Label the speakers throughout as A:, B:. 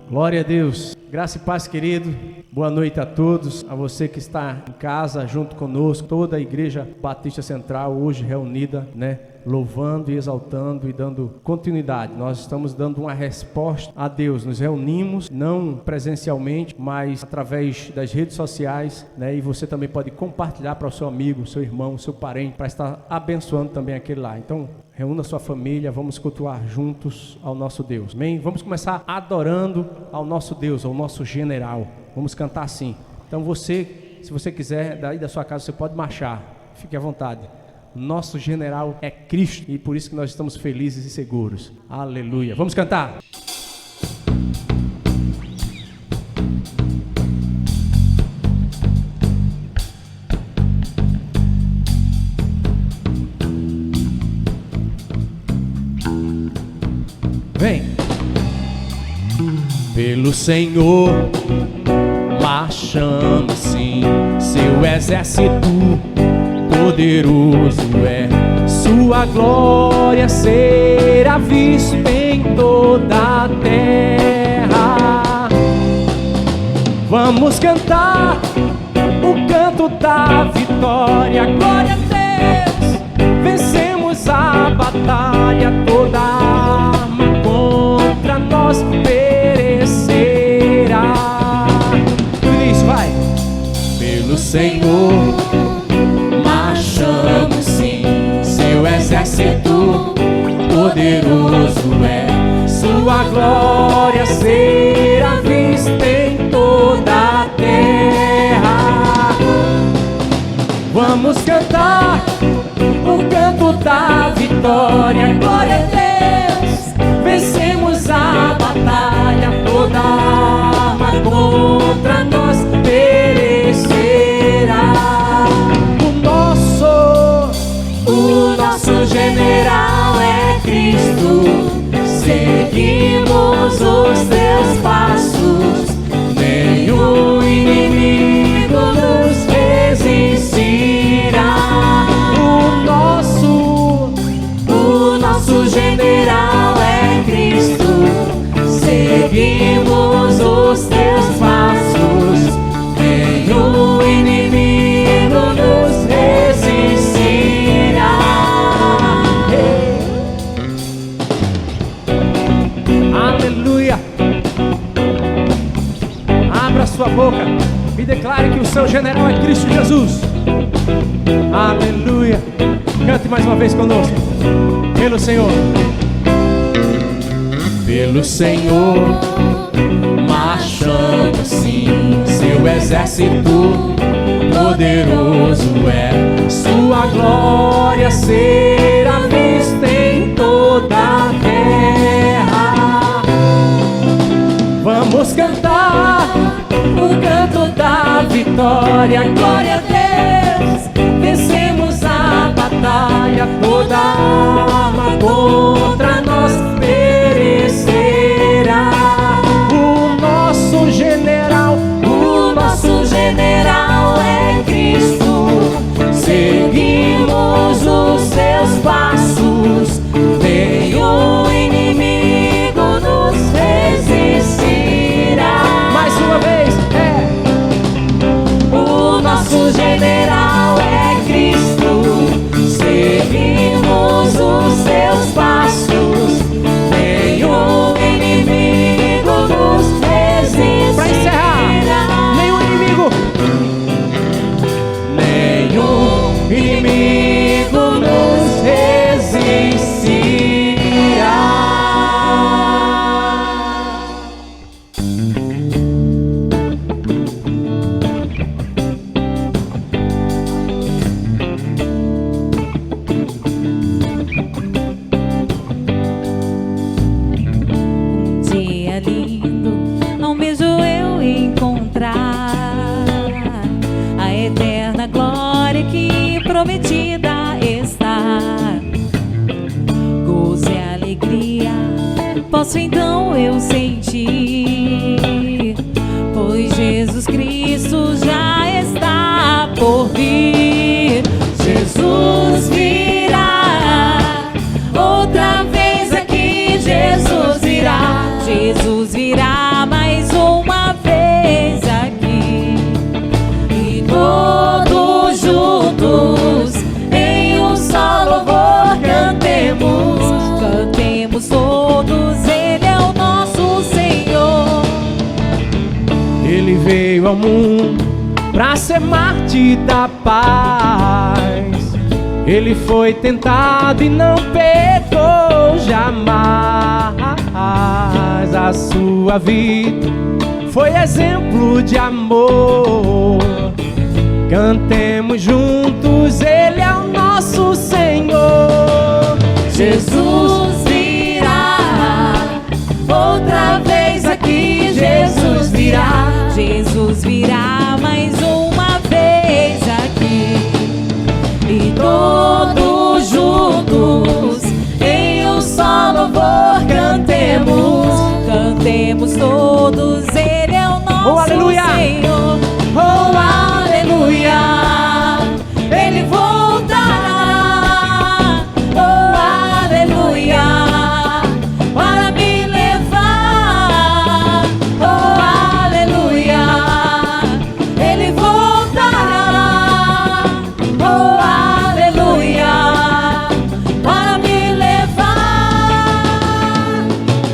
A: Glória a Deus. Graça e paz, querido. Boa noite a todos. A você que está em casa junto conosco, toda a Igreja Batista Central hoje reunida, louvando e exaltando e dando continuidade. Nós estamos dando uma resposta a Deus. Nos reunimos, não presencialmente, mas através das redes sociais, e você também pode compartilhar para o seu amigo, seu irmão, seu parente, para estar abençoando também aquele lá. Então, reúna sua família, vamos cultuar juntos ao nosso Deus. Amém? Vamos começar adorando ao nosso Deus, ao nosso general. Vamos cantar assim. Então você, se você quiser, daí da sua casa, você pode marchar. Fique à vontade. Nosso general é Cristo e por isso que nós estamos felizes e seguros. Aleluia. Vamos cantar. Vem. Pelo Senhor marchando sim, seu exército poderoso é, sua glória será vista em toda a terra. Vamos cantar o canto da vitória, glória a Deus. Vencemos a batalha, toda arma contra nós perecerá. Tudo isso vai. Pelo Senhor marchamos sim, seu exército poderoso é, sua glória será vista em toda a terra. Vamos cantar o canto da vitória, glória a Deus. Vencemos a batalha, toda arma contra nós perecerá. O nosso general é Cristo, seguimos os teus passos, nenhum inimigo nos resistirá. O nosso general é Cristo, seguimos os teus passos, nenhum inimigo nos resistirá. Aleluia. Abra sua boca e declare que o seu general é Cristo Jesus. Aleluia. Cante mais uma vez conosco. Pelo Senhor. Pelo Senhor marchando sim, seu exército poderoso é, sua glória será vista em toda a terra. Vamos cantar o canto da vitória, glória a Deus. Vencemos a batalha, toda arma contra nós perecerá. O nosso general é Cristo, seguimos os seus passos, nenhum inimigo nos resistirá. Mais uma vez, o nosso general é Cristo, seguimos os seus passos, nenhum inimigo nos resistirá. Pra encerrar, nenhum inimigo nos resistirá.
B: Um dia lindo, almejo eu encontrar a eterna glória que prometida está. Gozo e alegria posso então eu sentir, pois Jesus Cristo já está por vir. Jesus virá outra vez aqui, Jesus virá. Jesus virá mais uma vez aqui, e todos juntos em um só louvor cantemos. Cantemos todos, Ele é o nosso Senhor.
A: Ele veio ao mundo pra ser mártir da paz. Ele foi tentado e não pecou jamais. A sua vida foi exemplo de amor. Cantemos juntos, Ele é o nosso Senhor.
B: Jesus virá outra vez aqui, Jesus virá. Jesus virá mais uma vez aqui, e todos juntos em um só louvor cantemos. Cantemos todos, Ele é o nosso Senhor. Oh, aleluia, Ele voltará. Oh, aleluia, para me levar. Oh, aleluia, Ele voltará. Oh, aleluia, para me levar.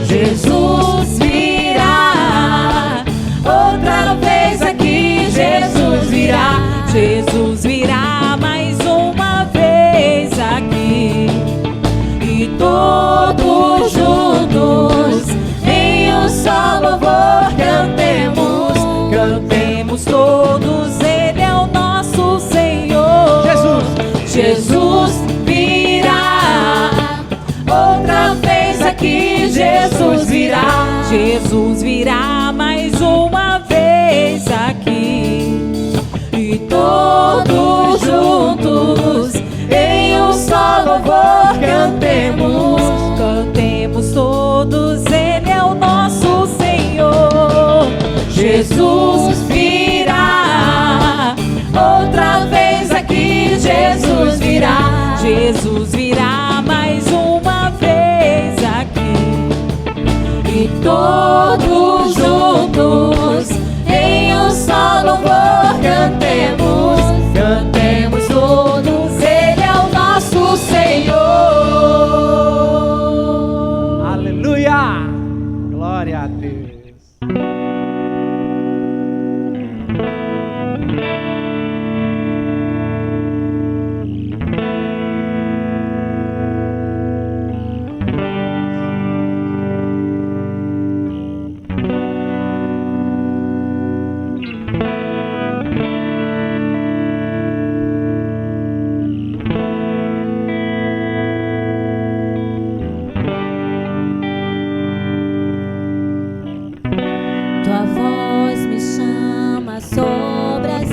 B: Jesus virá outra vez aqui, Jesus virá. Jesus virá mais uma vez aqui, e todos juntos em um só louvor cantemos. Cantemos todos, Ele é o nosso Senhor. Jesus virá outra vez aqui, Jesus virá. Jesus virá mais uma vez aqui, e todos juntos em um só louvor cantemos. Cantemos todos, Ele é o nosso Senhor. Jesus virá outra vez aqui, Jesus virá. Jesus virá mais uma vez aqui, e todos juntos em um só louvor cantemos. Cantemos todos, Ele é o nosso Senhor.
A: Aleluia! Glória a Deus.
B: Tua voz me chama sobre as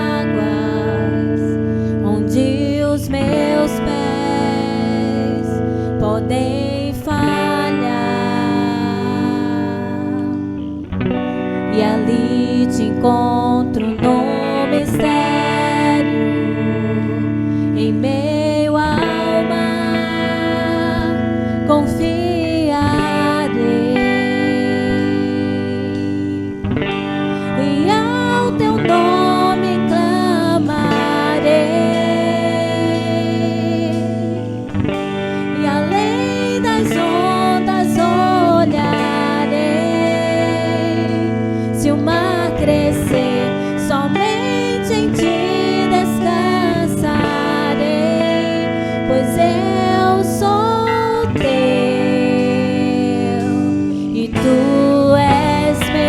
B: águas, onde os meus pés podem falhar, e ali te encontro no mistério, em meio ao mar, confiarei. E ao teu nome clamarei, e além das ondas olharei. Se o mar crescer, somente em ti descansarei, pois eu sou teu e tu és meu.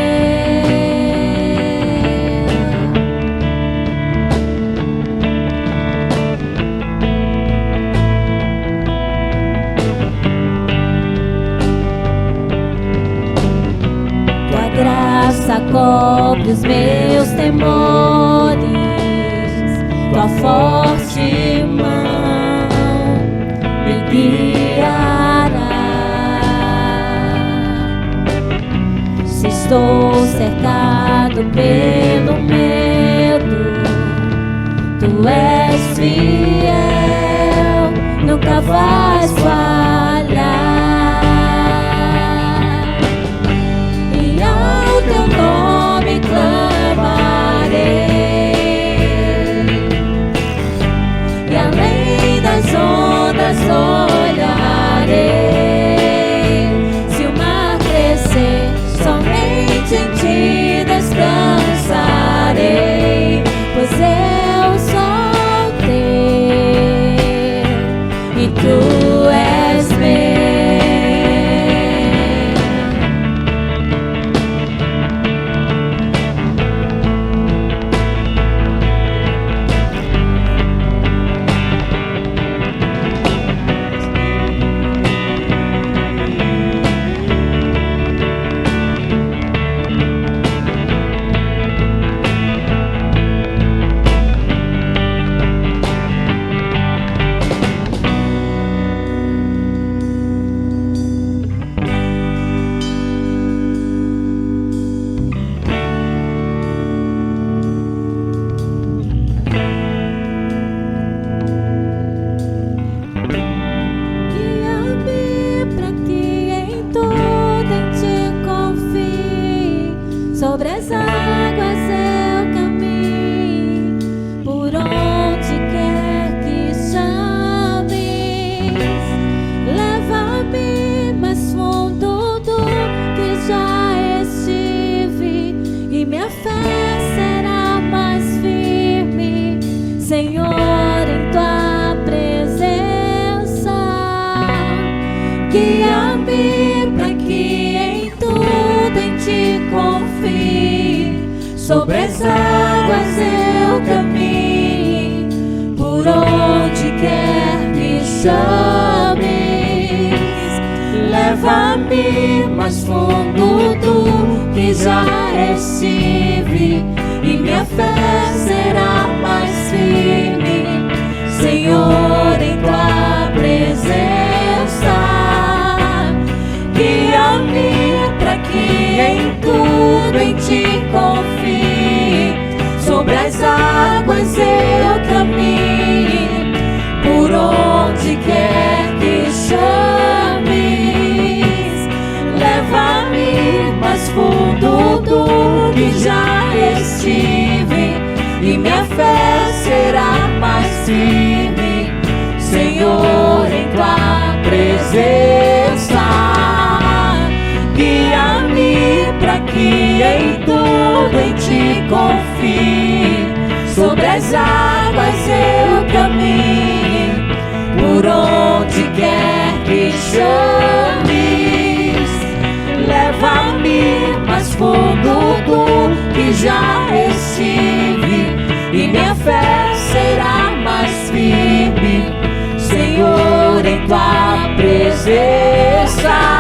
B: Tua graça cobre os meus temores, tua forte pelo medo. Tu és fiel, nunca vais falhar. E ao teu nome clamarei, e além das ondas olharei. Se o mar crescer, somente em ti descansarei, pois eu sou teu e tu és meu. Sobre as águas eu caminho, por onde quer que chames. Leva-me mais fundo do que já estive, e minha fé será mais firme, Senhor, em tua presença. Guia-me para que em tudo em ti confie. Sobre as águas eu caminho, por onde quer que chames. Leva-me mais fundo do que já estive, e minha fé será mais firme, Senhor, em tua presença. Guia-me para que em tudo em ti confie. Sobre as águas eu caminho, por onde quer que chames. Leva-me mais fundo do que já estive, e minha fé será mais firme, Senhor, em tua presença. Guia-me para que em tudo em ti confie. Sobre as águas eu caminho, por onde quer que chames. Leva-me mais fundo do que já estive, e minha fé será mais firme, Senhor, em tua presença.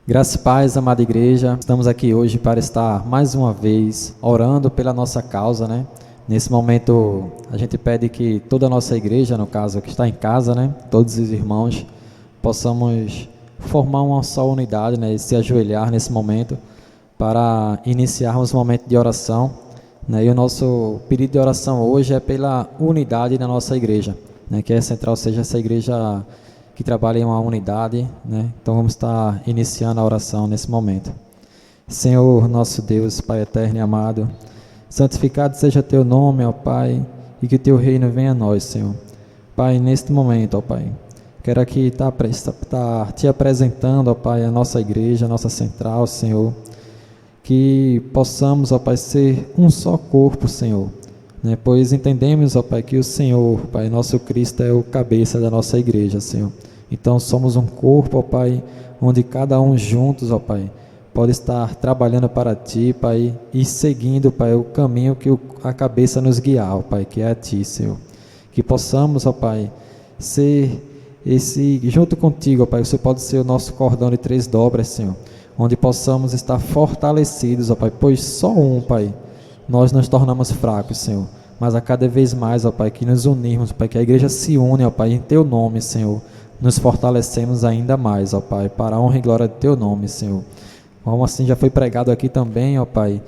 C: Graça e paz, amada igreja, estamos aqui hoje para estar mais uma vez orando pela nossa causa, né? Nesse momento a gente pede que toda a nossa igreja, no caso que está em casa, né? Todos os irmãos possamos formar uma só unidade, né? E se ajoelhar nesse momento para iniciarmos o momento de oração, né? E o nosso pedido de oração hoje é pela unidade da nossa igreja, né, que a Central seja essa igreja que trabalha em uma unidade, né? Então vamos estar iniciando a oração nesse momento. Senhor, nosso Deus, Pai eterno e amado, santificado seja teu nome, ó Pai, e que teu reino venha a nós, Senhor. Pai, neste momento, ó Pai, quero aqui estar te apresentando, ó Pai, a nossa igreja, a nossa central, Senhor, que possamos, ó Pai, ser um só corpo, Senhor, né? Pois entendemos, ó Pai, que o Senhor, Pai, nosso Cristo é o cabeça da nossa igreja, Senhor. Então somos um corpo, ó Pai, onde cada um juntos, ó Pai, pode estar trabalhando para Ti, Pai, e seguindo, Pai, o caminho que a cabeça nos guiar, ó Pai, que é a Ti, Senhor. Que possamos, ó Pai, ser junto contigo, ó Pai, você pode ser o nosso cordão de 3 dobras, Senhor, onde possamos estar fortalecidos, ó Pai, pois só um, Pai, nós nos tornamos fracos, Senhor, mas a cada vez mais, ó Pai, que nos unirmos, Pai, que a igreja se une, ó Pai, em Teu nome, Senhor, nos fortalecemos ainda mais, ó Pai, para a honra e glória de Teu nome, Senhor. Como assim já foi pregado aqui também, ó Pai,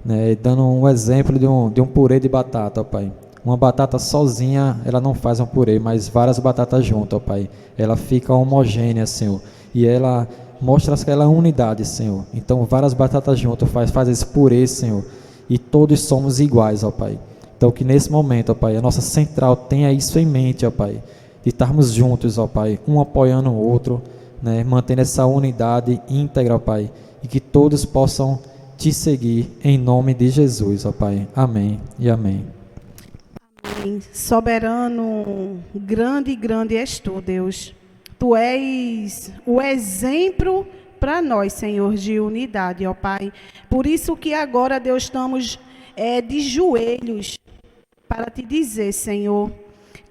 C: né, dando um exemplo de um purê de batata, ó Pai. Uma batata sozinha, ela não faz um purê, mas várias batatas juntas, ó Pai, ela fica homogênea, Senhor, e ela mostra aquela unidade, Senhor. Então, várias batatas juntas faz esse purê, Senhor, e todos somos iguais, ó Pai. Então, que nesse momento, ó Pai, a nossa central tenha isso em mente, ó Pai, de estarmos juntos, ó Pai, um apoiando o outro, né, mantendo essa unidade íntegra, ó Pai, e que todos possam Te seguir em nome de Jesus, ó Pai. Amém e amém.
D: Amém. Soberano, grande és Tu, Deus. Tu és o exemplo para nós, Senhor, de unidade, ó Pai. Por isso que agora, Deus, estamos de joelhos para Te dizer, Senhor,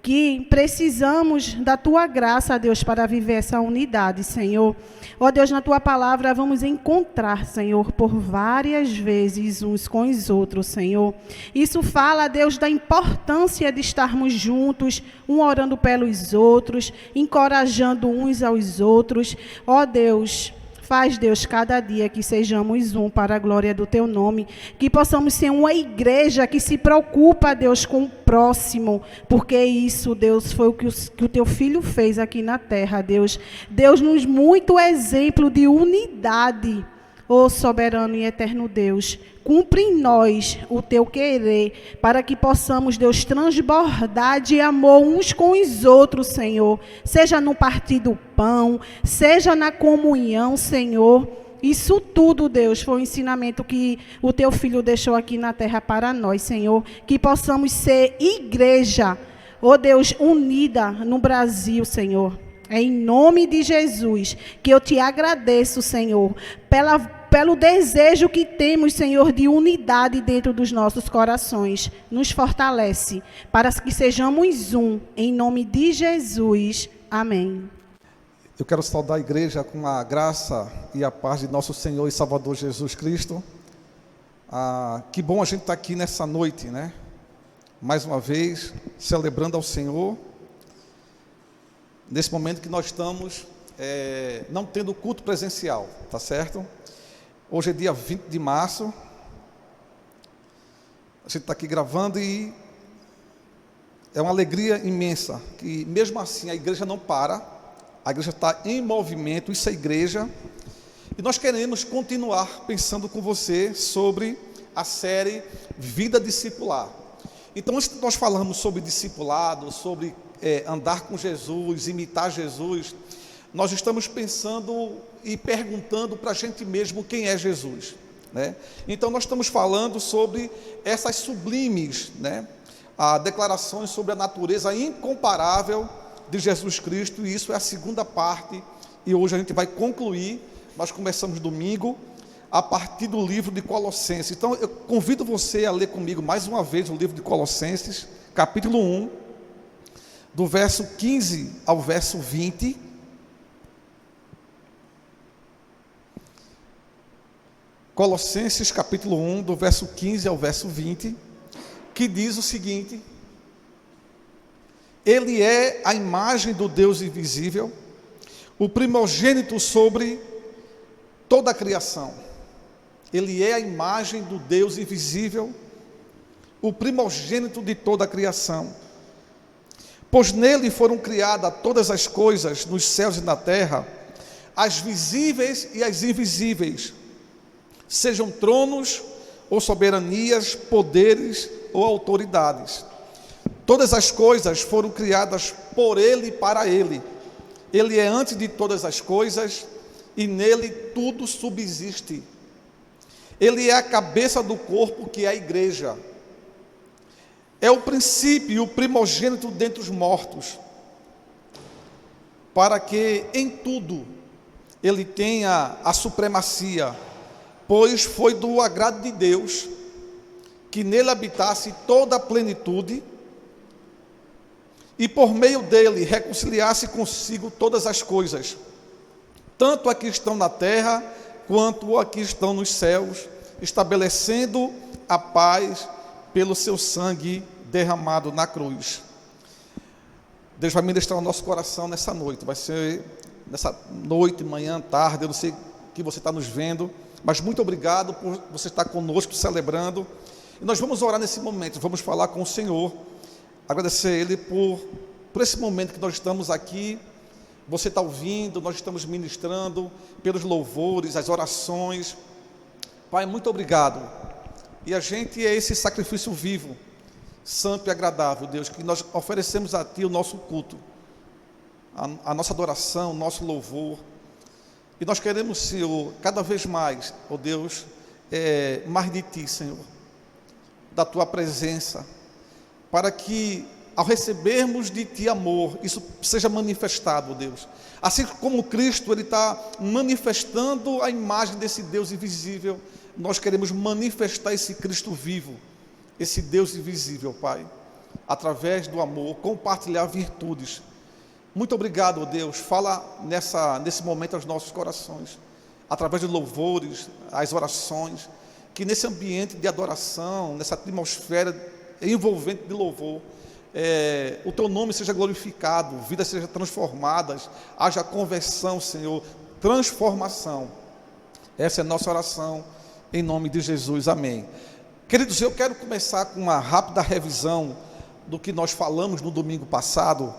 D: que precisamos da Tua graça, Deus, para viver essa unidade, Senhor. Ó Deus, na Tua palavra vamos encontrar, Senhor, por várias vezes uns com os outros, Senhor. Isso fala, Deus, da importância de estarmos juntos, um orando pelos outros, encorajando uns aos outros. Ó Deus, faz, Deus, cada dia que sejamos um para a glória do Teu nome, que possamos ser uma igreja que se preocupa, Deus, com o próximo, porque isso, Deus, foi o que o Teu Filho fez aqui na terra, Deus. Deus-nos muito exemplo de unidade, ó soberano e eterno Deus. Cumpre em nós o Teu querer, para que possamos, Deus, transbordar de amor uns com os outros, Senhor. Seja no partir do pão, seja na comunhão, Senhor. Isso tudo, Deus, foi o ensinamento que o Teu Filho deixou aqui na terra para nós, Senhor. Que possamos ser igreja, ó Deus, unida no Brasil, Senhor. É em nome de Jesus que eu Te agradeço, Senhor, pelo desejo que temos, Senhor, de unidade dentro dos nossos corações. Nos fortalece para que sejamos um, em nome de Jesus. Amém.
E: Eu quero saudar a igreja com a graça e a paz de nosso Senhor e Salvador Jesus Cristo. Que bom a gente estar aqui nessa noite, né? Mais uma vez, celebrando ao Senhor. Nesse momento que nós estamos não tendo culto presencial, tá certo? Hoje é dia 20 de março, a gente está aqui gravando e é uma alegria imensa, que mesmo assim a igreja não para, a igreja está em movimento, isso é igreja, e nós queremos continuar pensando com você sobre a série Vida Discipular. Então, antes de nós falarmos sobre discipulado, sobre andar com Jesus, imitar Jesus, nós estamos pensando e perguntando para a gente mesmo quem é Jesus, né? Então nós estamos falando sobre essas sublimes, né, declarações sobre a natureza incomparável de Jesus Cristo, e isso é a segunda parte, e hoje a gente vai concluir. Nós começamos domingo a partir do livro de Colossenses. Então eu convido você a ler comigo mais uma vez o livro de Colossenses, capítulo 1, do verso 15 ao verso 20. Colossenses capítulo 1, do verso 15 ao verso 20, que diz o seguinte: Ele é a imagem do Deus invisível, o primogênito sobre toda a criação. Ele é a imagem do Deus invisível, o primogênito de toda a criação. Pois nele foram criadas todas as coisas nos céus e na terra, as visíveis e as invisíveis, sejam tronos ou soberanias, poderes ou autoridades. Todas as coisas foram criadas por ele e para ele. Ele é antes de todas as coisas e nele tudo subsiste. Ele é a cabeça do corpo, que é a igreja. É o princípio e o primogênito dentre os mortos, para que em tudo ele tenha a supremacia, pois foi do agrado de Deus que nele habitasse toda a plenitude e por meio dele reconciliasse consigo todas as coisas, tanto a que estão na terra quanto a que estão nos céus, estabelecendo a paz pelo seu sangue derramado na cruz. Deus vai ministrar o nosso coração nessa noite. Vai ser nessa noite, manhã, tarde, eu não sei que você está nos vendo, mas muito obrigado por você estar conosco celebrando. E nós vamos orar nesse momento, vamos falar com o Senhor, agradecer a Ele por esse momento que nós estamos aqui. Você está ouvindo, nós estamos ministrando pelos louvores, as orações. Pai, muito obrigado. E a gente é esse sacrifício vivo, santo e agradável, Deus, que nós oferecemos a Ti o nosso culto, a nossa adoração, o nosso louvor. E nós queremos, Senhor, cada vez mais, ó Deus, mais de Ti, Senhor, da Tua presença, para que ao recebermos de Ti amor, isso seja manifestado, ó Deus. Assim como Cristo, Ele está manifestando a imagem desse Deus invisível, nós queremos manifestar esse Cristo vivo, esse Deus invisível, Pai, através do amor, compartilhar virtudes. Muito obrigado, ó Deus. Fala nesse momento aos nossos corações, através de louvores, as orações, que nesse ambiente de adoração, nessa atmosfera envolvente de louvor, o Teu nome seja glorificado, vidas sejam transformadas, haja conversão, Senhor, transformação. Essa é a nossa oração, em nome de Jesus, amém. Queridos, eu quero começar com uma rápida revisão do que nós falamos no domingo passado,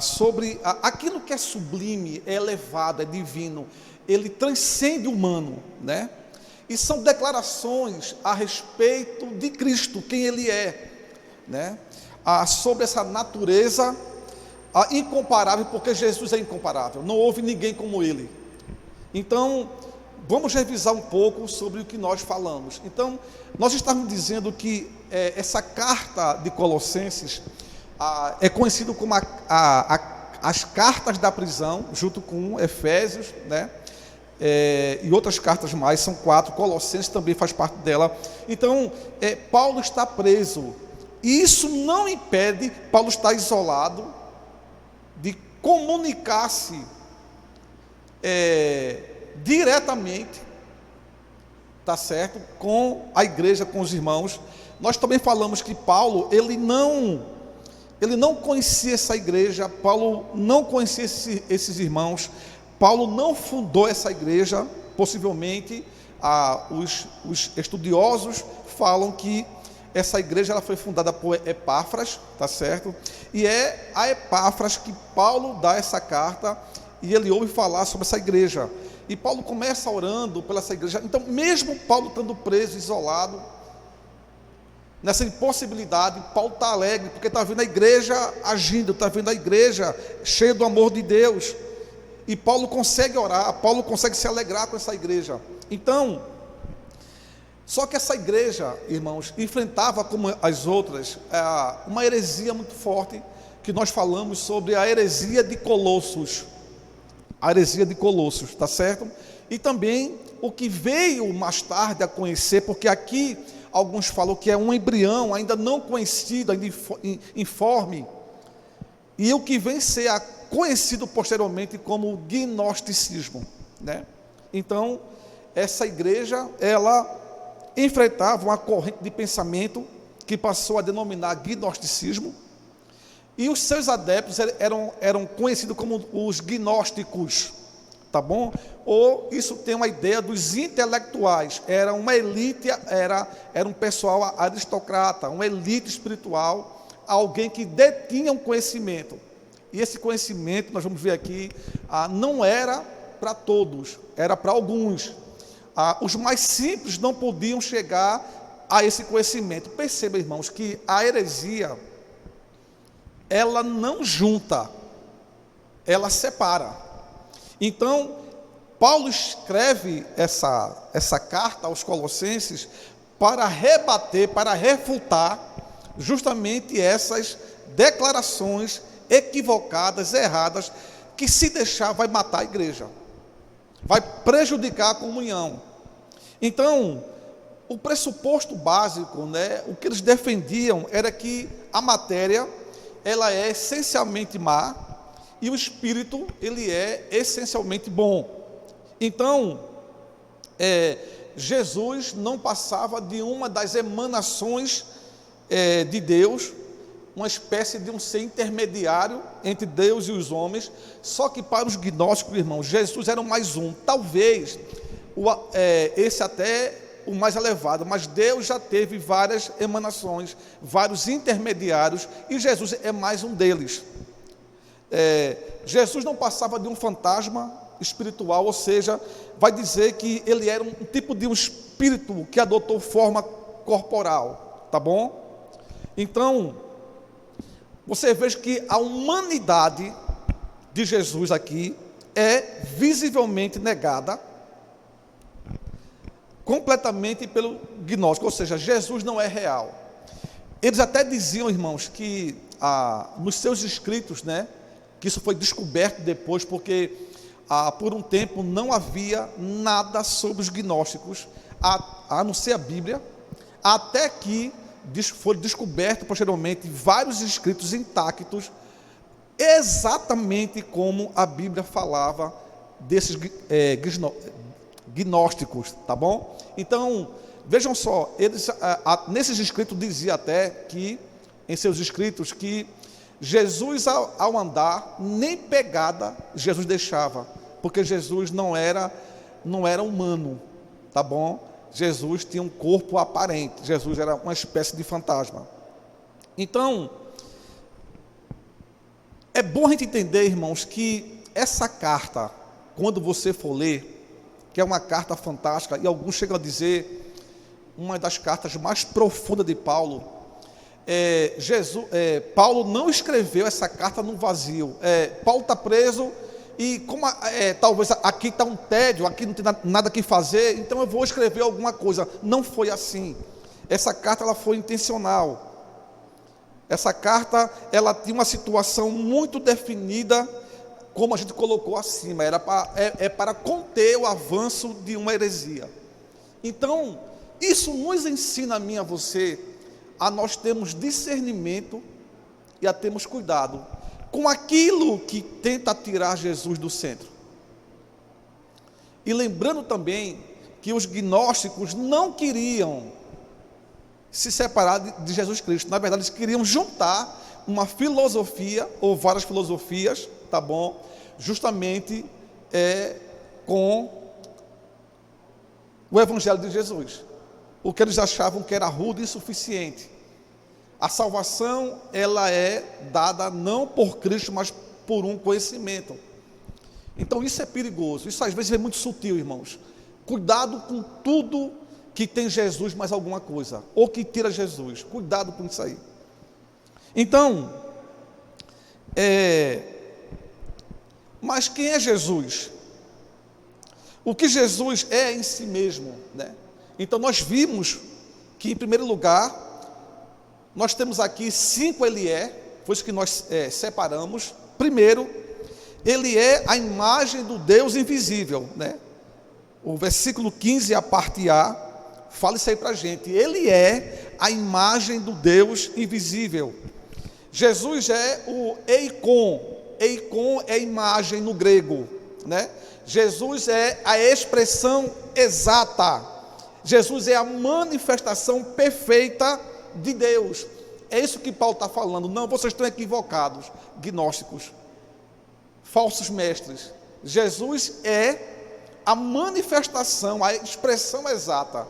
E: sobre aquilo que é sublime, é elevado, é divino, ele transcende o humano, né? E são declarações a respeito de Cristo, quem Ele é, né? Sobre essa natureza incomparável, porque Jesus é incomparável, não houve ninguém como Ele. Então, vamos revisar um pouco sobre o que nós falamos. Então, nós estávamos dizendo que essa carta de Colossenses é conhecido como as cartas da prisão, junto com Efésios, né? E outras cartas mais, são 4, Colossenses também faz parte dela. Então, Paulo está preso, e isso não impede Paulo estar isolado de comunicar-se diretamente, tá certo, com a igreja, com os irmãos. Nós também falamos que Paulo, ele não conhecia essa igreja, Paulo não conhecia esses irmãos, Paulo não fundou essa igreja. Possivelmente os estudiosos falam que essa igreja ela foi fundada por Epáfras, tá certo? E é a Epáfras que Paulo dá essa carta, e ele ouve falar sobre essa igreja, e Paulo começa orando pela essa igreja. Então, mesmo Paulo estando preso, isolado, nessa impossibilidade, Paulo está alegre, porque está vendo a igreja agindo, está vendo a igreja cheia do amor de Deus, e Paulo consegue orar, Paulo consegue se alegrar com essa igreja. Então, só que essa igreja, irmãos, enfrentava, como as outras, uma heresia muito forte, que nós falamos sobre a heresia de Colossos. A heresia de Colossos, tá certo? E também o que veio mais tarde a conhecer, porque aqui alguns falam que é um embrião ainda não conhecido, ainda informe, e o que vem ser conhecido posteriormente como gnosticismo, né? Então, essa igreja, ela enfrentava uma corrente de pensamento que passou a denominar gnosticismo, e os seus adeptos eram conhecidos como os gnósticos, tá bom? Ou isso tem uma ideia dos intelectuais, era uma elite, era um pessoal aristocrata, uma elite espiritual, alguém que detinha um conhecimento. E esse conhecimento, nós vamos ver aqui, não era para todos, era para alguns. Os mais simples não podiam chegar a esse conhecimento. Perceba, irmãos, que a heresia, ela não junta, ela separa. Então, Paulo escreve essa carta aos Colossenses para rebater, para refutar justamente essas declarações equivocadas, erradas, que se deixar vai matar a igreja, vai prejudicar a comunhão. Então, o pressuposto básico, né, o que eles defendiam era que a matéria, ela é essencialmente má e o espírito, ele é essencialmente bom. Então, Jesus não passava de uma das emanações de Deus, uma espécie de um ser intermediário entre Deus e os homens, só que para os gnósticos, irmãos, Jesus era o mais um, talvez esse até o mais elevado, mas Deus já teve várias emanações, vários intermediários, e Jesus é mais um deles. Jesus não passava de um fantasma espiritual, ou seja, vai dizer que ele era um tipo de um espírito que adotou forma corporal, tá bom? Então, você veja que a humanidade de Jesus aqui é visivelmente negada completamente pelo gnóstico, ou seja, Jesus não é real. Eles até diziam, irmãos, que nos seus escritos, né, que isso foi descoberto depois, porque por um tempo não havia nada sobre os gnósticos, a não ser a Bíblia, até que foi descoberto posteriormente vários escritos intactos, exatamente como a Bíblia falava desses gnósticos, tá bom? Então, vejam só, eles, nesses escritos dizia até que, em seus escritos, que Jesus ao andar, nem pegada Jesus deixava, porque Jesus não era humano, tá bom? Jesus tinha um corpo aparente, Jesus era uma espécie de fantasma. Então, é bom a gente entender, irmãos, que essa carta, quando você for ler, que é uma carta fantástica, e alguns chegam a dizer, uma das cartas mais profundas de Paulo, Paulo não escreveu essa carta no vazio. Paulo está preso, e como talvez aqui está um tédio, aqui não tem nada que fazer, então eu vou escrever alguma coisa. Não foi assim. Essa carta ela foi intencional. Essa carta ela tinha uma situação muito definida, como a gente colocou acima, para conter o avanço de uma heresia. Então, isso nos ensina a mim e a você, a nós termos discernimento e a termos cuidado com aquilo que tenta tirar Jesus do centro. E lembrando também que os gnósticos não queriam se separar de Jesus Cristo. Na verdade, eles queriam juntar uma filosofia, ou várias filosofias, tá bom? Justamente com o Evangelho de Jesus. O que eles achavam que era rude e insuficiente. A salvação, ela é dada não por Cristo, mas por um conhecimento. Então isso é perigoso, isso às vezes é muito sutil, irmãos. Cuidado com tudo que tem Jesus mais alguma coisa, ou que tira Jesus, cuidado com isso aí. Então, mas quem é Jesus? O que Jesus é em si mesmo, né? Então nós vimos que, em primeiro lugar, nós temos aqui 5 ele foi isso que nós separamos. Primeiro, ele é a imagem do Deus invisível, né? O versículo 15, a parte A, fala isso aí para a gente. Ele é a imagem do Deus invisível. Jesus é o eikon. Eikon é imagem no grego, né? Jesus é a expressão exata. Jesus é a manifestação perfeita de Deus. É isso que Paulo está falando. Não, vocês estão equivocados, gnósticos, falsos mestres. Jesus é a manifestação, a expressão exata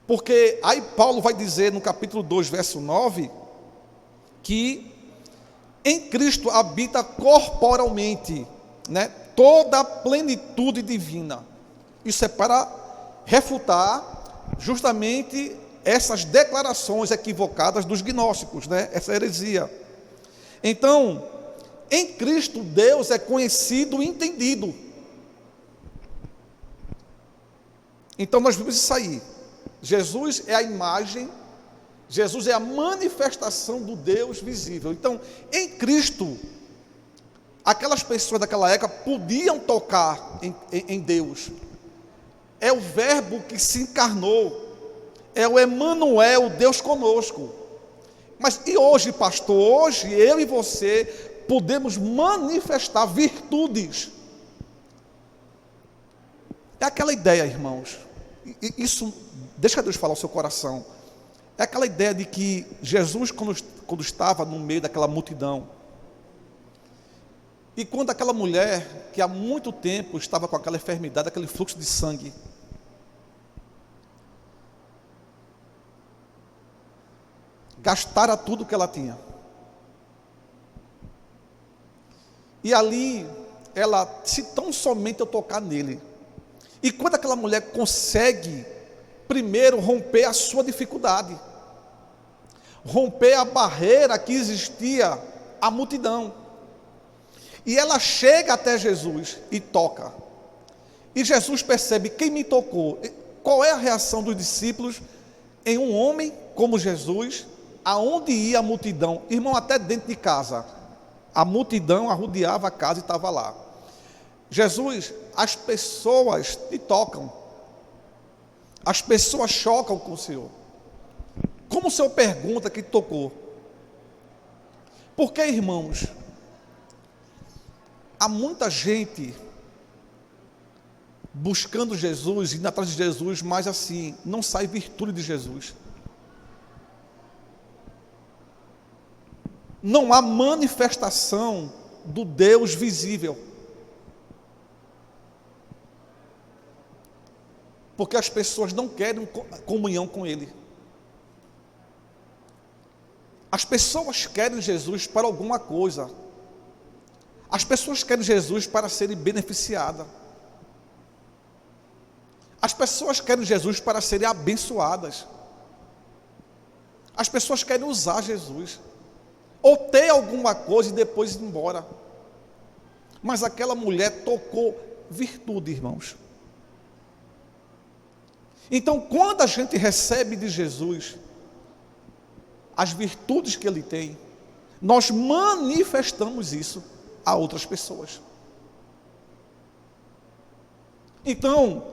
E: Porque aí Paulo vai dizer no capítulo 2, verso 9, que em Cristo habita corporalmente, né, toda a plenitude divina. Isso é para refutar justamente essas declarações equivocadas dos gnósticos, né, essa heresia. Então, em Cristo Deus é conhecido e entendido. Então nós vimos isso aí. Jesus é a imagem, Jesus é a manifestação do Deus visível. Então, em Cristo, aquelas pessoas daquela época podiam tocar em Deus. É o Verbo que se encarnou, é o Emanuel, Deus conosco. Mas e hoje, pastor? Hoje eu e você podemos manifestar virtudes. É aquela ideia, irmãos, isso, deixa Deus falar o seu coração. É aquela ideia de que Jesus, quando estava no meio daquela multidão, e quando aquela mulher, que há muito tempo estava com aquela enfermidade, aquele fluxo de sangue, gastara tudo que ela tinha, e ali, ela, se tão somente eu tocar nele, e quando aquela mulher consegue, primeiro, romper a sua dificuldade, romper a barreira que existia, a multidão, e ela chega até Jesus e toca, e Jesus percebe quem me tocou. Qual é a reação dos discípulos em um homem como Jesus, aonde ia a multidão? Irmão, até dentro de casa, a multidão arrodeava a casa e estava lá. Jesus, as pessoas te tocam, as pessoas chocam com o Senhor. Como o Senhor pergunta que tocou? Porque, irmãos, há muita gente buscando Jesus, indo atrás de Jesus, mas assim, não sai virtude de Jesus. Não há manifestação do Deus visível. Porque as pessoas não querem comunhão com Ele. As pessoas querem Jesus para alguma coisa. As pessoas querem Jesus para serem beneficiadas. As pessoas querem Jesus para serem abençoadas. As pessoas querem usar Jesus, ou ter alguma coisa e depois ir embora. Mas aquela mulher tocou virtude, irmãos. Então, quando a gente recebe de Jesus as virtudes que Ele tem, nós manifestamos isso a outras pessoas. Então,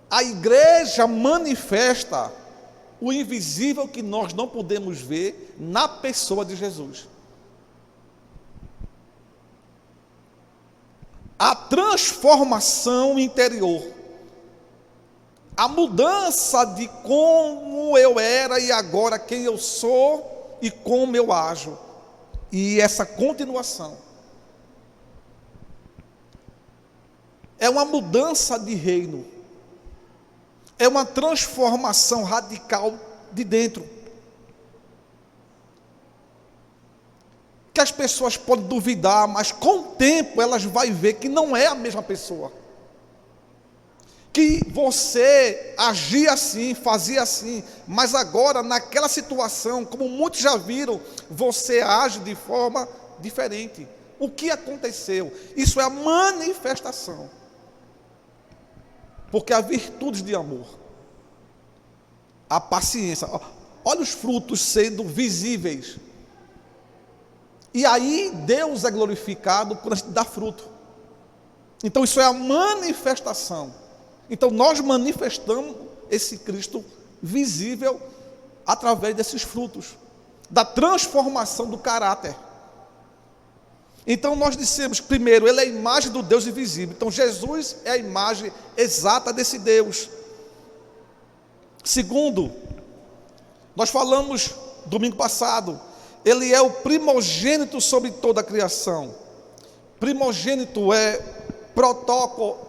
E: a igreja manifesta o invisível que nós não podemos ver na pessoa de Jesus. A transformação interior, a mudança de como eu era e agora quem eu sou e como eu ajo, e essa continuação é uma mudança de reino, é uma transformação radical de dentro, que as pessoas podem duvidar, mas com o tempo elas vão ver que não é a mesma pessoa, que você agia assim, fazia assim, mas agora naquela situação, como muitos já viram, você age de forma diferente. O que aconteceu? Isso é a manifestação, porque há virtudes de amor, a paciência, olha os frutos sendo visíveis, e aí Deus é glorificado quando a gente dá fruto. Então isso é a manifestação. Então nós manifestamos esse Cristo visível através desses frutos, da transformação do caráter. Então nós dissemos, primeiro, Ele é a imagem do Deus invisível. Então Jesus é a imagem exata desse Deus. Segundo, nós falamos domingo passado, Ele é o primogênito sobre toda a criação. Primogênito é protócolos.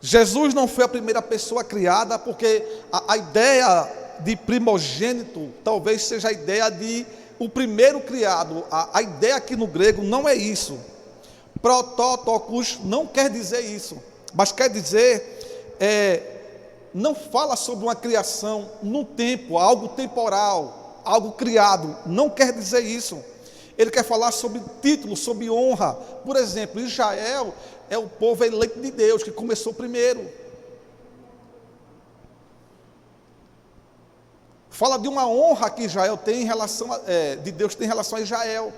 E: Jesus não foi a primeira pessoa criada, porque a ideia de primogênito talvez seja a ideia de o primeiro criado. A ideia aqui no grego não é isso. Prototokos não quer dizer isso, mas quer dizer, não fala sobre uma criação no tempo, algo temporal, algo criado, não quer dizer isso. Ele quer falar sobre título, sobre honra. Por exemplo, Israel é o povo eleito de Deus, que começou primeiro. Fala de uma honra que Israel tem em relação de Deus tem em relação a Israel.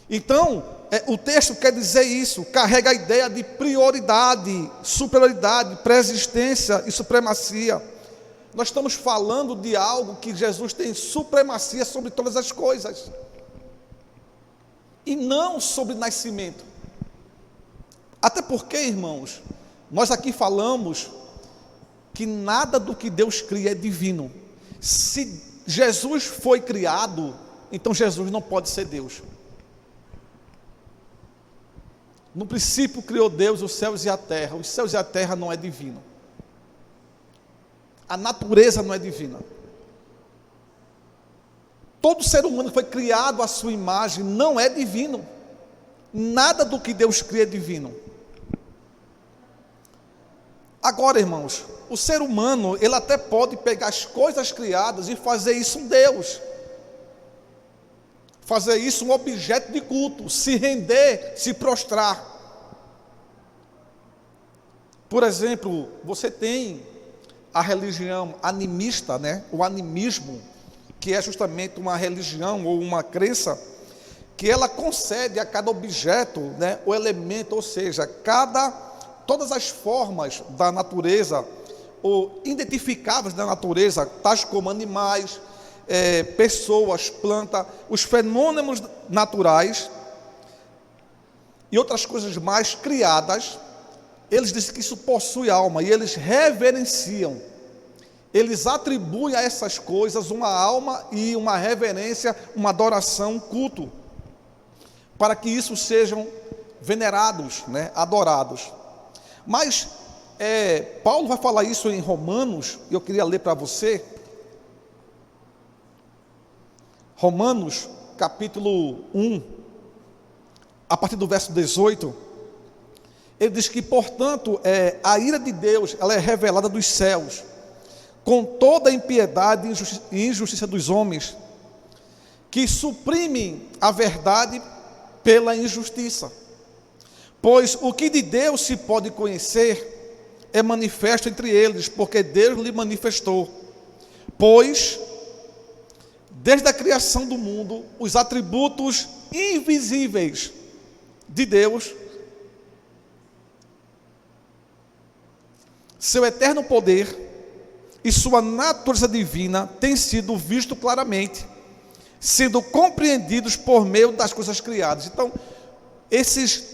E: Então, o texto quer dizer isso, carrega a ideia de prioridade, superioridade, preexistência e supremacia. Nós estamos falando de algo que Jesus tem supremacia sobre todas as coisas. E não sobre nascimento. Até porque, irmãos, nós aqui falamos que nada do que Deus cria é divino. Se Jesus foi criado, então Jesus não pode ser Deus. No princípio criou Deus os céus e a terra. Os céus e a terra não é divino. A natureza não é divina. Todo ser humano que foi criado à sua imagem não é divino. Nada do que Deus cria é divino. Agora, irmãos, o ser humano, ele até pode pegar as coisas criadas e fazer isso um Deus. Fazer isso um objeto de culto, se render, se prostrar. Por exemplo, você tem a religião animista, o animismo, que é justamente uma religião ou uma crença, que ela concede a cada objeto, o elemento, ou seja, todas as formas da natureza, ou identificáveis da natureza, tais como animais, pessoas, plantas, os fenômenos naturais e outras coisas mais criadas, eles dizem que isso possui alma, e eles reverenciam, eles atribuem a essas coisas uma alma e uma reverência, uma adoração, um culto, para que isso sejam venerados, adorados. Mas Paulo vai falar isso em Romanos, e eu queria ler para você, Romanos capítulo 1, a partir do verso 18, ele diz que, portanto, a ira de Deus, ela é revelada dos céus, com toda a impiedade e injustiça dos homens, que suprimem a verdade pela injustiça. Pois o que de Deus se pode conhecer é manifesto entre eles, porque Deus lhe manifestou. Pois, desde a criação do mundo, os atributos invisíveis de Deus, seu eterno poder e sua natureza divina têm sido vistos claramente, sendo compreendidos por meio das coisas criadas. Então, esses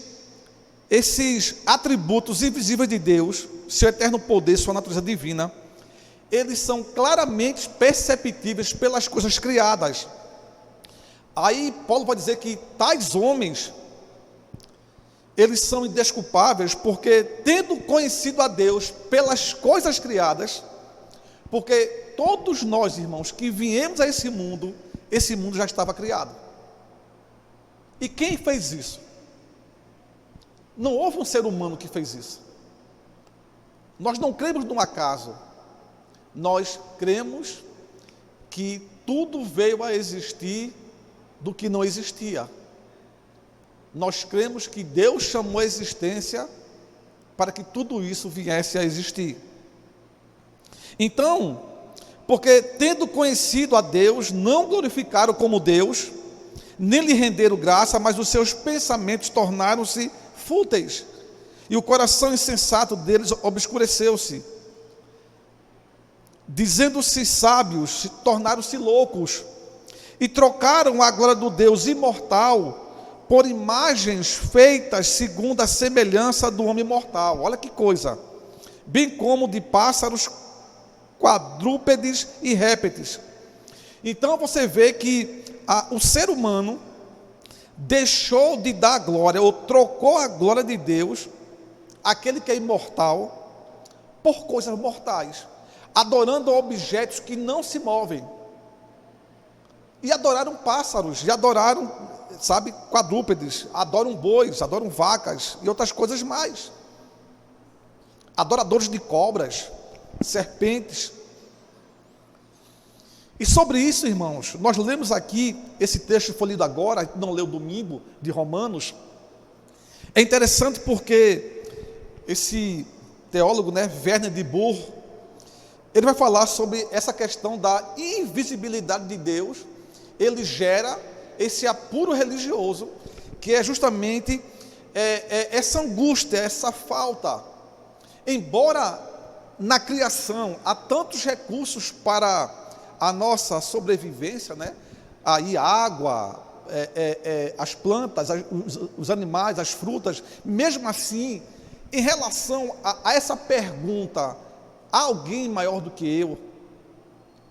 E: atributos invisíveis de Deus, seu eterno poder, sua natureza divina, eles são claramente perceptíveis pelas coisas criadas. Aí Paulo vai dizer que tais homens, eles são indesculpáveis, porque tendo conhecido a Deus pelas coisas criadas, porque todos nós, irmãos, que viemos a esse mundo já estava criado. E quem fez isso? Não houve um ser humano que fez isso. Nós não cremos num acaso. Nós cremos que tudo veio a existir do que não existia. Nós cremos que Deus chamou a existência para que tudo isso viesse a existir. Então, porque tendo conhecido a Deus, não glorificaram como Deus, nem lhe renderam graça, mas os seus pensamentos tornaram-se fúteis, e o coração insensato deles obscureceu-se. Dizendo-se sábios, tornaram-se loucos, e trocaram a glória do Deus imortal por imagens feitas segundo a semelhança do homem mortal. Olha que coisa! Bem como de pássaros, quadrúpedes e répteis. Então você vê que o ser humano deixou de dar glória, ou trocou a glória de Deus aquele que é imortal, por coisas mortais, adorando objetos que não se movem. E adoraram pássaros, e adoraram, quadrúpedes, adoram bois, adoram vacas e outras coisas mais. Adoradores de cobras, serpentes. E sobre isso, irmãos, nós lemos aqui, esse texto que foi lido agora, que não leu domingo, de Romanos. É interessante porque esse teólogo, Werner de Boer, ele vai falar sobre essa questão da invisibilidade de Deus. Ele gera esse apuro religioso, que é justamente essa angústia, essa falta. Embora na criação há tantos recursos para a nossa sobrevivência, aí água, as plantas, os animais, as frutas, mesmo assim, em relação a essa pergunta, há alguém maior do que eu?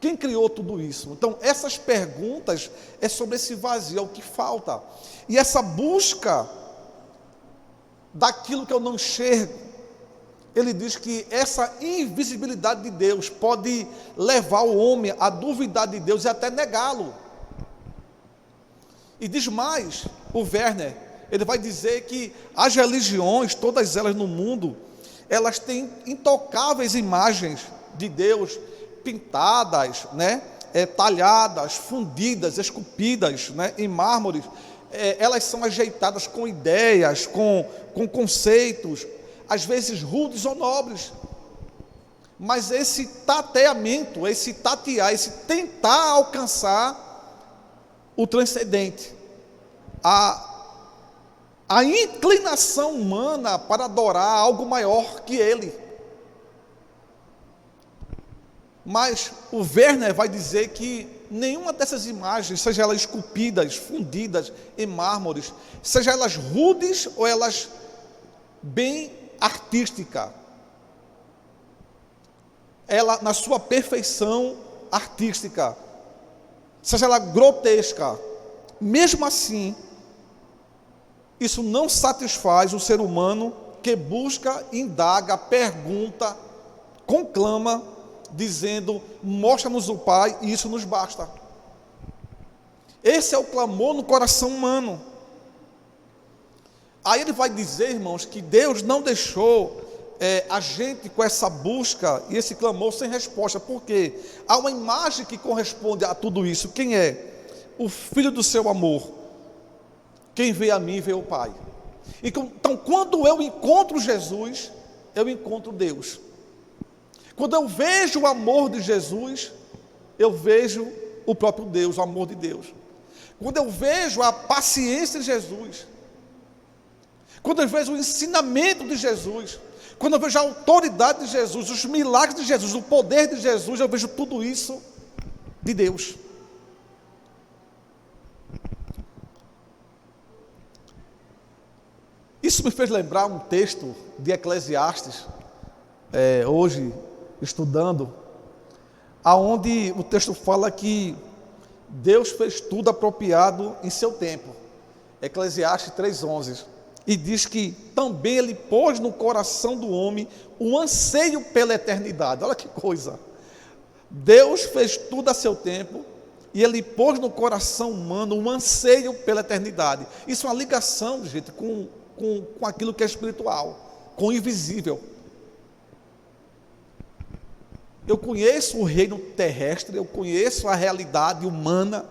E: Quem criou tudo isso? Então, essas perguntas é sobre esse vazio, é o que falta. E essa busca daquilo que eu não enxergo, ele diz que essa invisibilidade de Deus pode levar o homem a duvidar de Deus e até negá-lo. E diz mais, o Werner, ele vai dizer que as religiões, todas elas no mundo, elas têm intocáveis imagens de Deus, pintadas, talhadas, fundidas, esculpidas, em mármores. Elas são ajeitadas com ideias, com conceitos, às vezes rudes ou nobres. Mas esse tateamento, esse tatear, esse tentar alcançar o transcendente, a inclinação humana para adorar algo maior que ele. Mas o Werner vai dizer que nenhuma dessas imagens, seja elas esculpidas, fundidas em mármores, seja elas rudes ou elas bem artística, ela na sua perfeição artística, seja ela grotesca, mesmo assim, isso não satisfaz o ser humano que busca, indaga, pergunta, conclama, dizendo: mostra-nos o Pai, e isso nos basta. Esse é o clamor no coração humano. Aí ele vai dizer, irmãos, que Deus não deixou a gente com essa busca e esse clamor sem resposta, porque há uma imagem que corresponde a tudo isso. Quem é? O Filho do seu amor. Quem vê a mim, vê o Pai. Então, quando eu encontro Jesus, eu encontro Deus. Quando eu vejo o amor de Jesus, eu vejo o próprio Deus, o amor de Deus. Quando eu vejo a paciência de Jesus, quando eu vejo o ensinamento de Jesus, quando eu vejo a autoridade de Jesus, os milagres de Jesus, o poder de Jesus, eu vejo tudo isso de Deus. Isso me fez lembrar um texto de Eclesiastes, hoje estudando, aonde o texto fala que Deus fez tudo apropriado em seu tempo. Eclesiastes 3:11. E diz que também Ele pôs no coração do homem um anseio pela eternidade. Olha que coisa! Deus fez tudo a seu tempo e Ele pôs no coração humano um anseio pela eternidade. Isso é uma ligação, gente, com aquilo que é espiritual, com o invisível. Eu conheço o reino terrestre, eu conheço a realidade humana,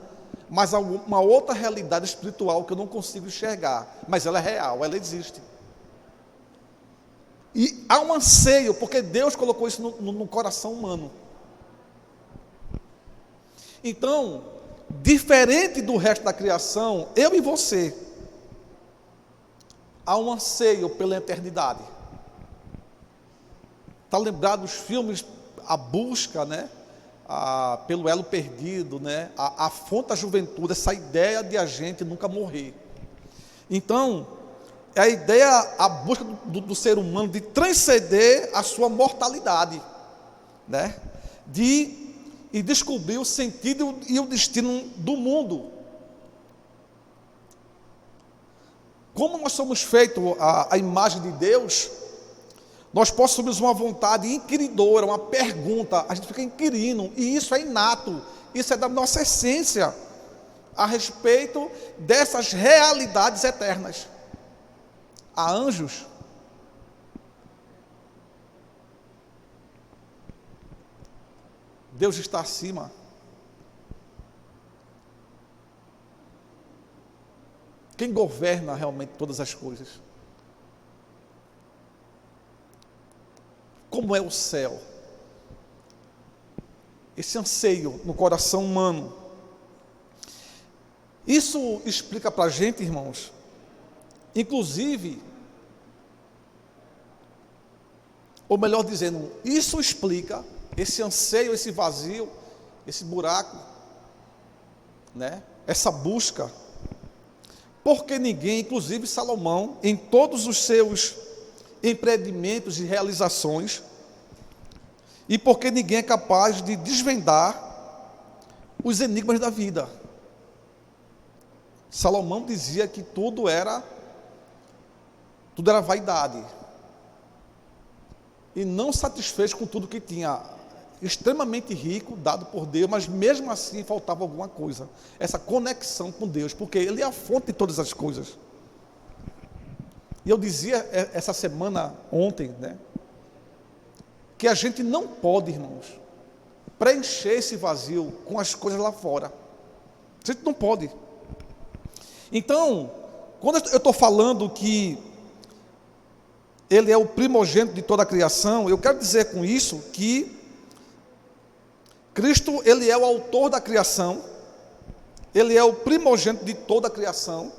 E: mas há uma outra realidade espiritual que eu não consigo enxergar, mas ela é real, ela existe. E há um anseio, porque Deus colocou isso no coração humano. Então, diferente do resto da criação, eu e você, há um anseio pela eternidade. Está lembrado dos filmes, a busca, pelo elo perdido, a fonte da juventude, essa ideia de a gente nunca morrer. Então, é a ideia, a busca do ser humano de transcender a sua mortalidade, e descobrir o sentido e o destino do mundo. Como nós somos feitos à imagem de Deus, Nós possuímos uma vontade inquiridora, uma pergunta, a gente fica inquirindo, e isso é inato, isso é da nossa essência, a respeito dessas realidades eternas. Há anjos Deus está acima. Quem governa realmente todas as coisas? Como é o céu? Esse anseio no coração humano. Isso explica para a gente, irmãos, inclusive, ou melhor dizendo, isso explica esse anseio, esse vazio, esse buraco, né? Essa busca. Porque ninguém, inclusive Salomão, em todos os seus empreendimentos e realizações, e porque ninguém é capaz de desvendar os enigmas da vida. Salomão dizia que tudo era vaidade, e não satisfeito com tudo que tinha, extremamente rico, dado por Deus, mas mesmo assim faltava alguma coisa, essa conexão com Deus, porque Ele é a fonte de todas as coisas. E eu dizia essa semana, ontem, né, que a gente não pode, irmãos, preencher esse vazio com as coisas lá fora. A gente não pode. Então, quando eu estou falando que Ele é o primogênito de toda a criação, eu quero dizer com isso que Cristo, Ele é o autor da criação, Ele é o primogênito de toda a criação.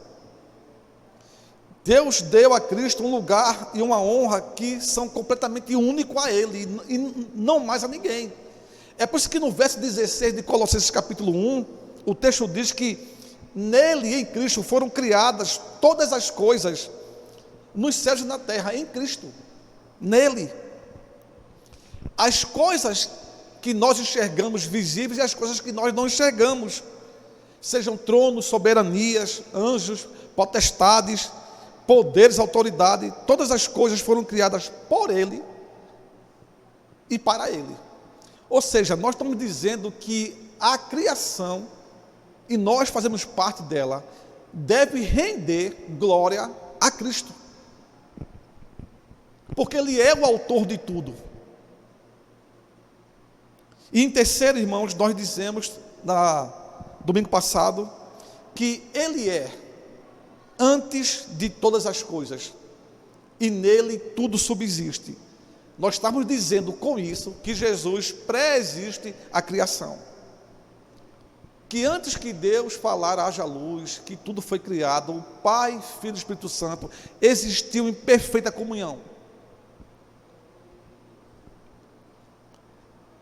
E: Deus deu a Cristo um lugar e uma honra que são completamente únicos a Ele, e não mais a ninguém. É por isso que no verso 16 de Colossenses capítulo 1, o texto diz que nele, em Cristo, foram criadas todas as coisas, nos céus e na terra, em Cristo, nele. As coisas que nós enxergamos visíveis e as coisas que nós não enxergamos, sejam tronos, soberanias, anjos, potestades, poderes, autoridade, todas as coisas foram criadas por Ele e para Ele. Ou seja, nós estamos dizendo que a criação, e nós fazemos parte dela, deve render glória a Cristo, porque Ele é o autor de tudo. E em terceiro, irmãos, nós dizemos, domingo passado, que Ele é antes de todas as coisas, e nele tudo subsiste. Nós estamos dizendo com isso que Jesus pré-existe a criação, que antes que Deus falar haja luz, que tudo foi criado, o Pai, Filho e Espírito Santo existiu em perfeita comunhão.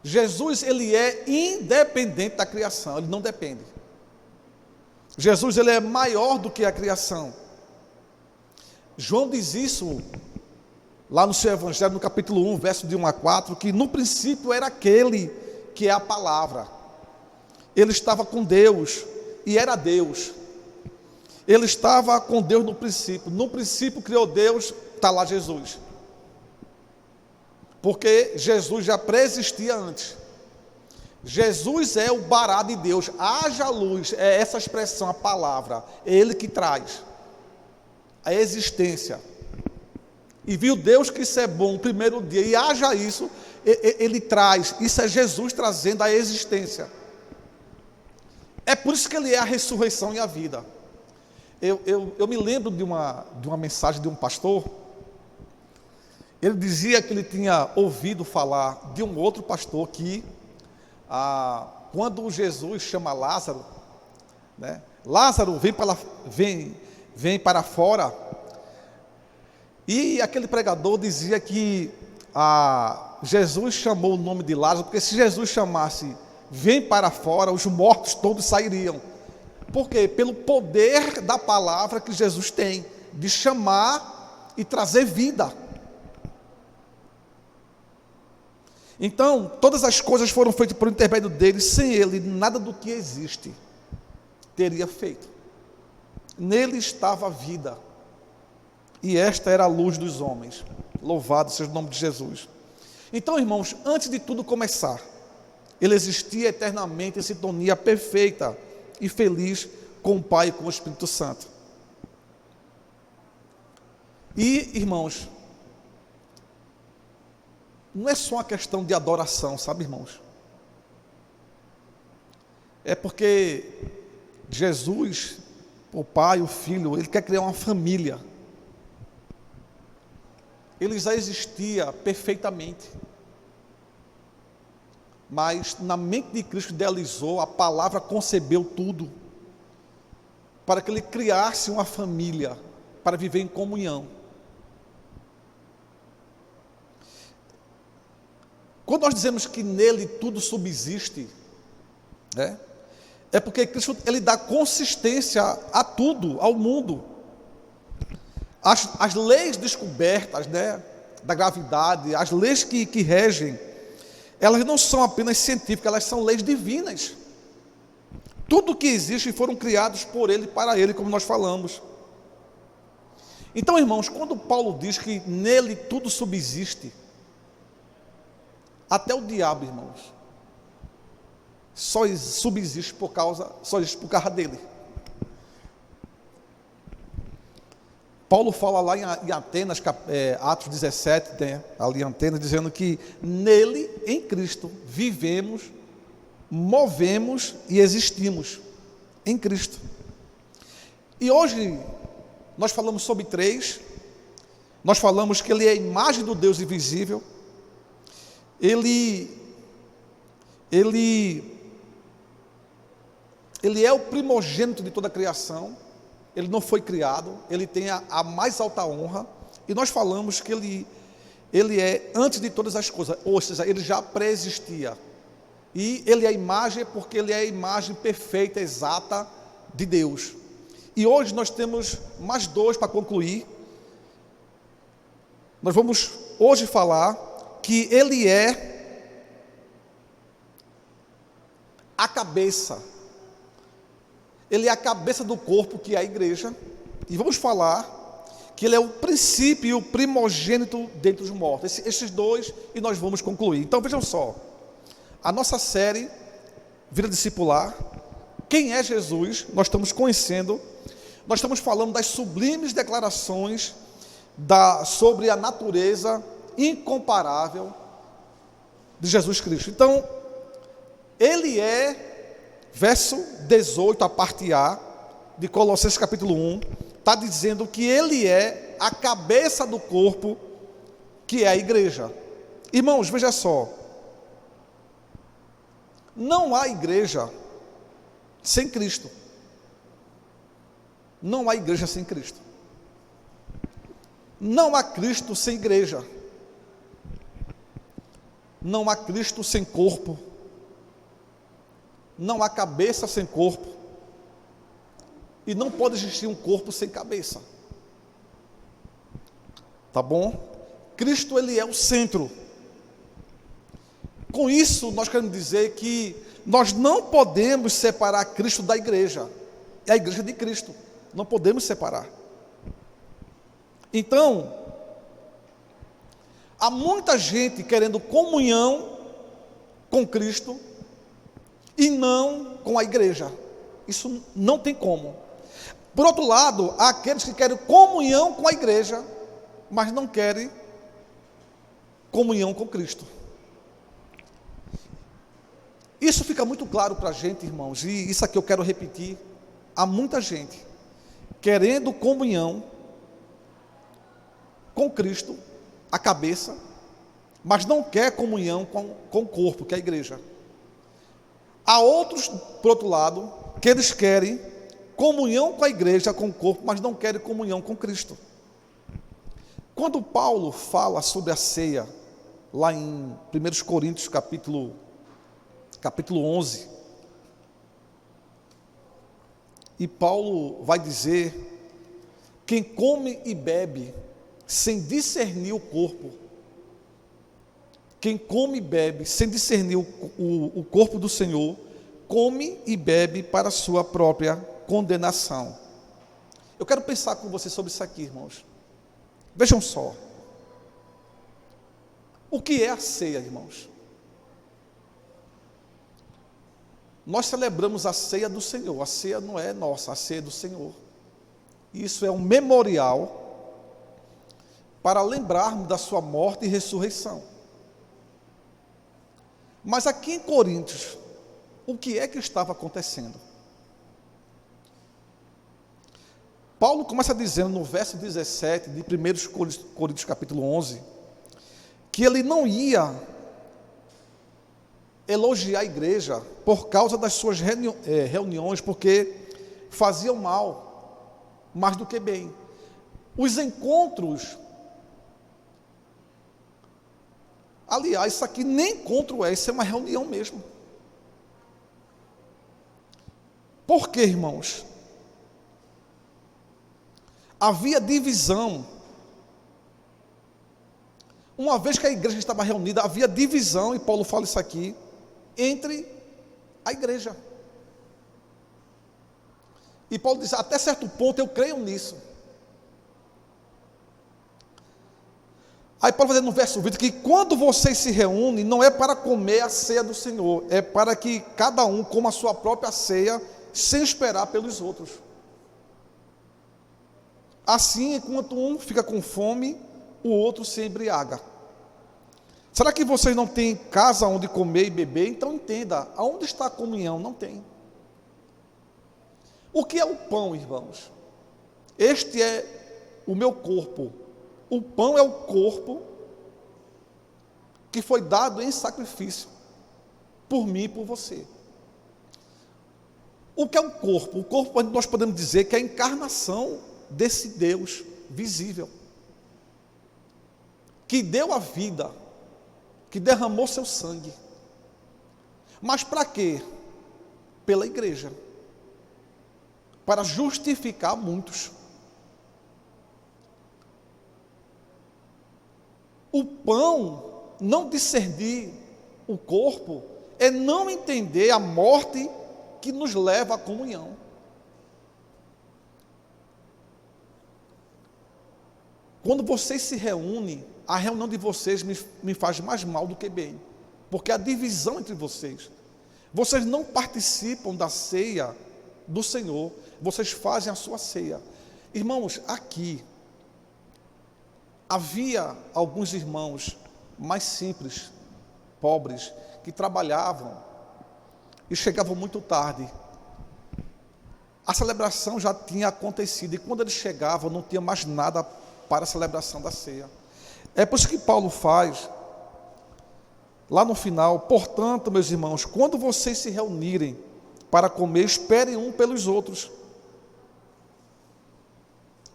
E: Jesus, Ele é independente da criação, Ele não depende. Jesus, Ele é maior do que a criação. João diz isso lá no seu Evangelho, no capítulo 1, verso de 1 a 4, que no princípio era aquele que é a palavra. Ele estava com Deus e era Deus. Ele estava com Deus no princípio. No princípio criou Deus, está lá Jesus. Porque Jesus já pré-existia antes. Jesus é o bará de Deus, haja luz, é essa expressão, a palavra, é Ele que traz a existência. E viu Deus que isso é bom no primeiro dia, e haja isso, Ele traz, isso é Jesus trazendo a existência. É por isso que Ele é a ressurreição e a vida. Eu me lembro de uma mensagem de um pastor. Ele dizia que ele tinha ouvido falar de um outro pastor que, quando Jesus chama Lázaro, né, Lázaro vem para fora, e aquele pregador dizia que Jesus chamou o nome de Lázaro, porque se Jesus chamasse vem para fora, os mortos todos sairiam. Por quê? Pelo poder da palavra que Jesus tem, de chamar e trazer vida. Então, todas as coisas foram feitas por intermédio dele, sem ele, nada do que existe teria feito. Nele estava a vida, e esta era a luz dos homens. Louvado seja o nome de Jesus. Então, irmãos, antes de tudo começar, ele existia eternamente em sintonia perfeita e feliz com o Pai e com o Espírito Santo. E, irmãos, não é só uma questão de adoração, sabe, irmãos? É porque Jesus, o Pai, o Filho, ele quer criar uma família. Ele já existia perfeitamente. Mas na mente de Cristo idealizou, a palavra concebeu tudo, para que ele criasse uma família, para viver em comunhão. Quando nós dizemos que nele tudo subsiste, é porque Cristo ele dá consistência a tudo, ao mundo. As leis descobertas, da gravidade, as leis que regem, elas não são apenas científicas, elas são leis divinas. Tudo que existe foram criados por ele e para ele, como nós falamos. Então, irmãos, quando Paulo diz que nele tudo subsiste, até o diabo, irmãos, só existe por causa dele. Paulo fala lá em Atenas, Atos 17, ali em Atenas, dizendo que nele, em Cristo, vivemos, movemos e existimos. Em Cristo. E hoje, nós falamos sobre 3. Nós falamos que ele é a imagem do Deus invisível. Ele é o primogênito de toda a criação. Ele não foi criado, ele tem a mais alta honra. E nós falamos que ele é antes de todas as coisas, ou seja, ele já pré-existia. E ele é a imagem porque ele é a imagem perfeita, exata de Deus. E hoje nós temos mais 2 para concluir. Nós vamos hoje falar que ele é a cabeça. Ele é a cabeça do corpo, que é a igreja. E vamos falar que ele é o princípio e o primogênito dentre os mortos. Esses 2, e nós vamos concluir. Então vejam só. A nossa série, Vida Discipular, quem é Jesus? Nós estamos conhecendo. Nós estamos falando das sublimes declarações sobre a natureza incomparável de Jesus Cristo. Então, ele é... Verso 18, a parte A, de Colossenses capítulo 1, está dizendo que ele é a cabeça do corpo, que é a igreja. Irmãos, veja só. Não há igreja sem Cristo. Não há igreja sem Cristo. Não há Cristo sem igreja. Não há Cristo sem corpo. Não há cabeça sem corpo. E não pode existir um corpo sem cabeça. Tá bom? Cristo, ele é o centro. Com isso, nós queremos dizer que nós não podemos separar Cristo da igreja. É a igreja de Cristo. Não podemos separar. Então, há muita gente querendo comunhão com Cristo e não com a igreja. Isso não tem como. Por outro lado, há aqueles que querem comunhão com a igreja, mas não querem comunhão com Cristo. Isso fica muito claro para a gente, irmãos, e isso aqui eu quero repetir. Há muita gente querendo comunhão com Cristo, a cabeça, mas não quer comunhão com o corpo, que é a igreja. Há outros, por outro lado, que eles querem comunhão com a igreja, com o corpo, mas não querem comunhão com Cristo. Quando Paulo fala sobre a ceia, lá em 1 Coríntios capítulo 11, e Paulo vai dizer: quem come e bebe sem discernir o corpo, quem come e bebe sem discernir o corpo do Senhor, come e bebe para a sua própria condenação. Eu quero pensar com você sobre isso aqui, irmãos. Vejam só. O que é a ceia, irmãos? Nós celebramos a ceia do Senhor. A ceia não é nossa, a ceia é do Senhor. Isso é um memorial para lembrarmos da sua morte e ressurreição. Mas aqui em Coríntios, o que é que estava acontecendo? Paulo começa dizendo no verso 17 de 1 Coríntios capítulo 11, que ele não ia elogiar a igreja por causa das suas reuniões, porque faziam mal, mais do que bem. Os encontros, aliás, isso aqui nem encontro é, isso é uma reunião mesmo. Por quê, irmãos? Havia divisão. Uma vez que a igreja estava reunida, havia divisão, e Paulo fala isso aqui, entre a igreja. E Paulo diz, até certo ponto eu creio nisso. Aí Paulo vai dizer no verso 20 que quando vocês se reúnem, não é para comer a ceia do Senhor, é para que cada um coma a sua própria ceia, sem esperar pelos outros. Assim, enquanto um fica com fome, o outro se embriaga. Será que vocês não têm casa onde comer e beber? Então entenda, aonde está a comunhão? Não tem. O que é o pão, irmãos? Este é o meu corpo. O pão é o corpo que foi dado em sacrifício por mim e por você. O que é o corpo? O corpo nós podemos dizer que é a encarnação desse Deus visível, que deu a vida, que derramou seu sangue. Mas para quê? Pela igreja, para justificar muitos. O pão, não discernir o corpo, é não entender a morte que nos leva à comunhão. Quando vocês se reúnem, a reunião de vocês me faz mais mal do que bem, porque a divisão entre vocês não participam da ceia do Senhor, vocês fazem a sua ceia. Irmãos, aqui havia alguns irmãos mais simples, pobres, que trabalhavam e chegavam muito tarde. A celebração já tinha acontecido e quando eles chegavam não tinha mais nada para a celebração da ceia. É por isso que Paulo faz, lá no final, portanto, meus irmãos, quando vocês se reunirem para comer, esperem um pelos outros.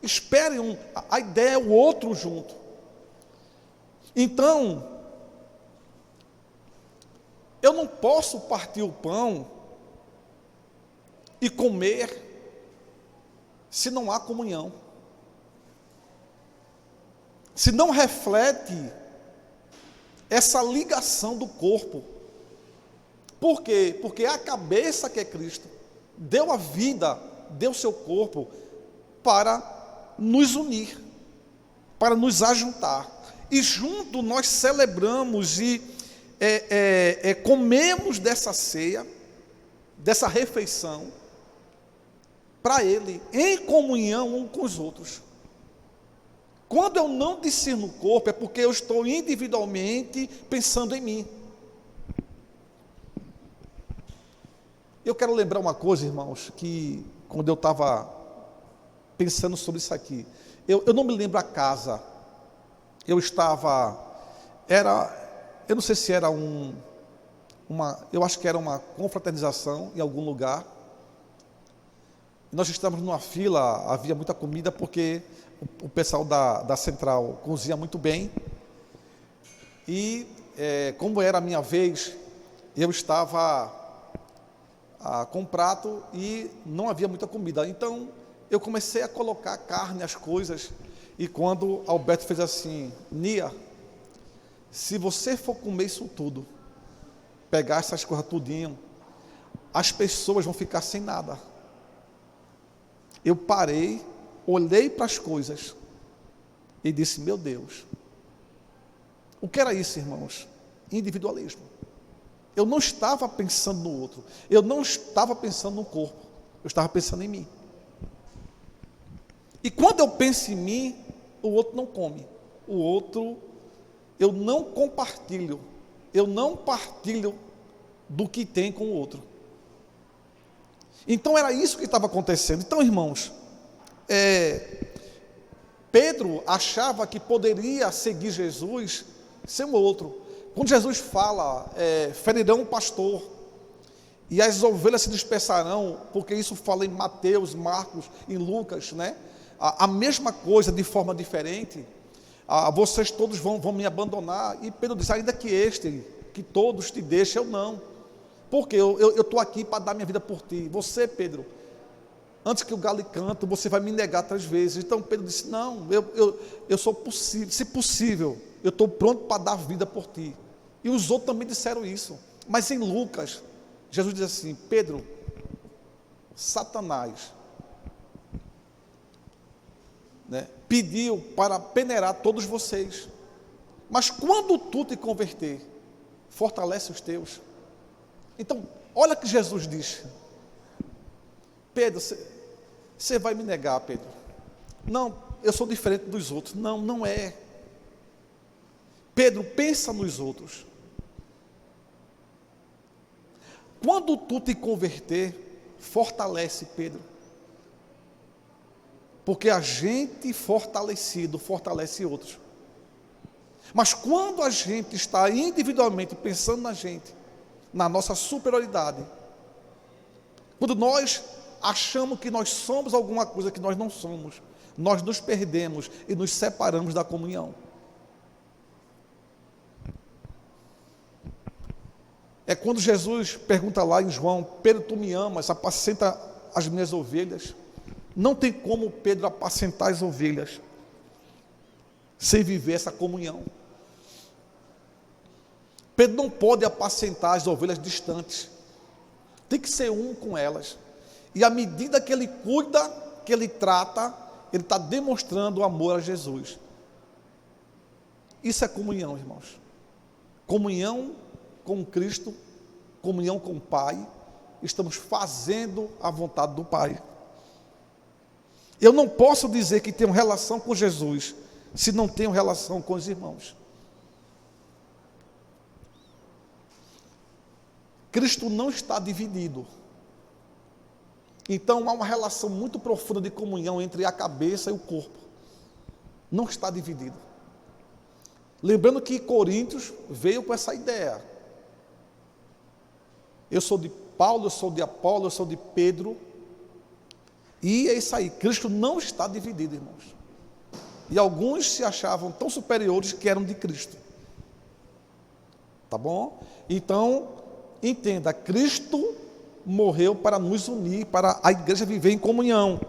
E: Esperem um, a ideia é o outro junto. Então, eu não posso partir o pão e comer se não há comunhão. Se não reflete essa ligação do corpo. Por quê? Porque a cabeça que é Cristo deu a vida, deu seu corpo para nos unir, para nos ajuntar. E junto nós celebramos e comemos dessa ceia, dessa refeição, para Ele, em comunhão um com os outros. Quando eu não discerno o corpo, é porque eu estou individualmente pensando em mim. Eu quero lembrar uma coisa, irmãos, que quando eu estava pensando sobre isso aqui, eu não me lembro a casa. Eu não sei se era eu acho que era uma confraternização em algum lugar. Nós estávamos numa fila, havia muita comida, porque o pessoal da central cozinha muito bem. E como era a minha vez, eu estava com um prato e não havia muita comida. Então, eu comecei a colocar carne, as coisas, e quando Alberto fez assim, Nia, se você for comer isso tudo, pegar essas coisas tudinho, as pessoas vão ficar sem nada. Eu parei, olhei para as coisas e disse, meu Deus, O que era isso, irmãos? Individualismo. Eu não estava pensando no outro, eu não estava pensando no corpo, eu estava pensando em mim. E quando eu penso em mim, o outro não come, o outro, eu não compartilho, eu não partilho do que tem com o outro. Então era isso que estava acontecendo. Então, irmãos, Pedro achava que poderia seguir Jesus sem o outro. Quando Jesus fala, ferirão o pastor, e as ovelhas se dispersarão, porque isso fala em Mateus, Marcos, em Lucas, né? A mesma coisa de forma diferente, vocês todos vão me abandonar. E Pedro diz, ainda que todos te deixem, eu não, porque eu estou aqui para dar minha vida por ti. Você, Pedro, antes que o galo cante, você vai me negar 3 vezes. Então Pedro disse, não, eu sou possível, se possível, eu estou pronto para dar vida por ti. E os outros também disseram isso. Mas em Lucas, Jesus diz assim, Pedro, Satanás, né, pediu para peneirar todos vocês, mas quando tu te converter, fortalece os teus. Então, olha o que Jesus diz, Pedro, você vai me negar, Pedro? Não, eu sou diferente dos outros. Não, não é. Pedro, pensa nos outros. Quando tu te converter, fortalece, Pedro. Porque a gente fortalecido fortalece outros. Mas quando a gente está individualmente pensando na gente, na nossa superioridade, quando nós achamos que nós somos alguma coisa que nós não somos, nós nos perdemos e nos separamos da comunhão. É quando Jesus pergunta lá em João, Pedro, tu me amas, apacenta as minhas ovelhas. Não tem como Pedro apacentar as ovelhas sem viver essa comunhão. Pedro não pode apacentar as ovelhas distantes, tem que ser um com elas. E à medida que ele cuida, que ele trata, ele está demonstrando o amor a Jesus. Isso é comunhão, irmãos. Comunhão com Cristo, comunhão com o Pai. Estamos fazendo a vontade do Pai. Eu não posso dizer que tenho relação com Jesus se não tenho relação com os irmãos. Cristo não está dividido. Então há uma relação muito profunda de comunhão entre a cabeça e o corpo. Não está dividido. Lembrando que Coríntios veio com essa ideia. Eu sou de Paulo, eu sou de Apolo, eu sou de Pedro. E é isso aí, Cristo não está dividido, irmãos. E alguns se achavam tão superiores que eram de Cristo. Tá bom? Então, entenda, Cristo morreu para nos unir, para a igreja viver em comunhão.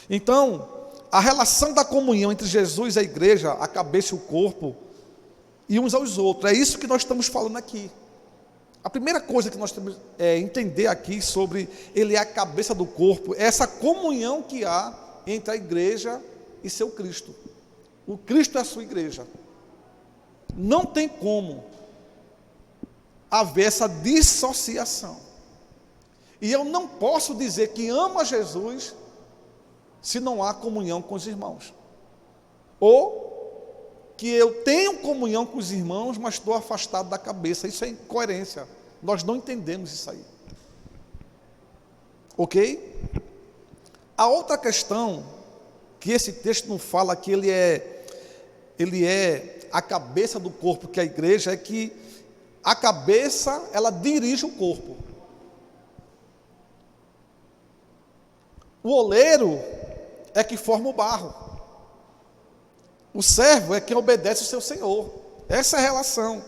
E: Então, a relação da comunhão entre Jesus e a igreja, a cabeça e o corpo, e uns aos outros, é isso que nós estamos falando aqui. A primeira coisa que nós temos é entender aqui sobre ele é a cabeça do corpo, é essa comunhão que há entre a igreja e seu Cristo. O Cristo é a sua igreja. Não tem como haver essa dissociação. E eu não posso dizer que amo a Jesus se não há comunhão com os irmãos. Ou que eu tenho comunhão com os irmãos, mas estou afastado da cabeça. Isso é incoerência. Nós não entendemos isso aí. Ok? A outra questão, que esse texto não fala que ele é a cabeça do corpo, que é a igreja, é que a cabeça, ela dirige o corpo. O oleiro é que forma o barro. O servo é quem obedece o seu senhor. Essa é a relação.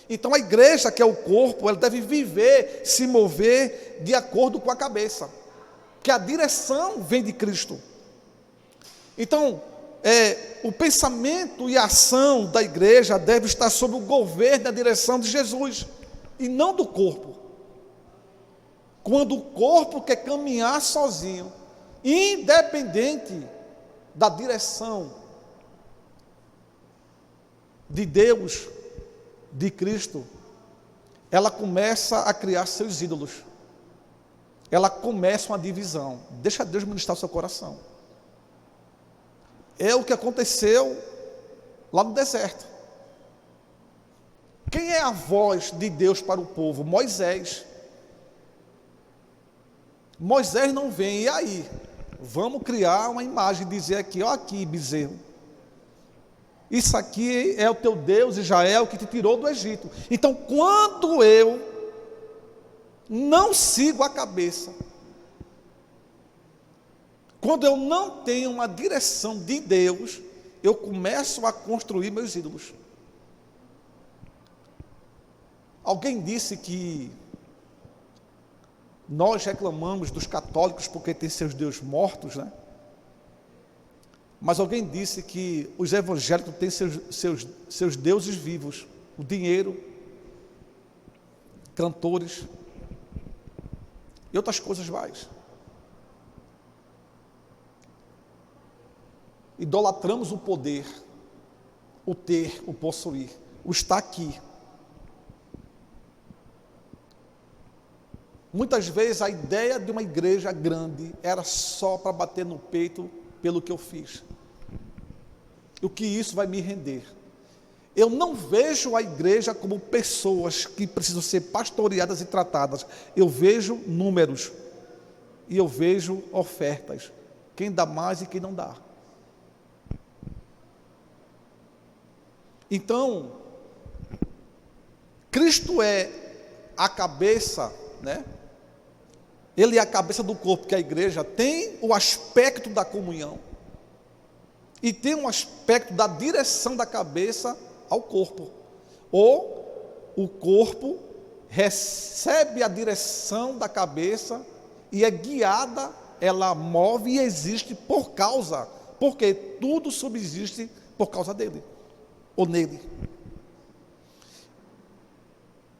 E: Então a igreja, que é o corpo, ela deve viver, se mover de acordo com a cabeça, que a direção vem de Cristo. Então, o pensamento e a ação da igreja deve estar sob o governo e a direção de Jesus, e não do corpo. Quando o corpo quer caminhar sozinho, independente da direção de Deus, de Cristo, ela começa a criar seus ídolos. Ela começa uma divisão. Deixa Deus ministrar o seu coração. É o que aconteceu lá no deserto. Quem é a voz de Deus para o povo? Moisés. Moisés não vem, e aí? Vamos criar uma imagem e dizer aqui, ó aqui, bezerro. Isso aqui é o teu Deus, Israel, que te tirou do Egito. Então, quando eu não sigo a cabeça, quando eu não tenho uma direção de Deus, eu começo a construir meus ídolos. Alguém disse que nós reclamamos dos católicos porque têm seus deuses mortos, né? Mas alguém disse que os evangélicos têm seus deuses vivos, o dinheiro, cantores e outras coisas mais. Idolatramos o poder, o ter, o possuir, o estar aqui. Muitas vezes a ideia de uma igreja grande era só para bater no peito pelo que eu fiz. O que isso vai me render? Eu não vejo a igreja como pessoas que precisam ser pastoreadas e tratadas. Eu vejo números e eu vejo ofertas. Quem dá mais e quem não dá. Então, Cristo é a cabeça, né? Ele é a cabeça do corpo, que a igreja tem o aspecto da comunhão e tem um aspecto da direção da cabeça ao corpo. Ou o corpo recebe a direção da cabeça e é guiada, ela move e existe por causa, porque tudo subsiste por causa dele, ou nele.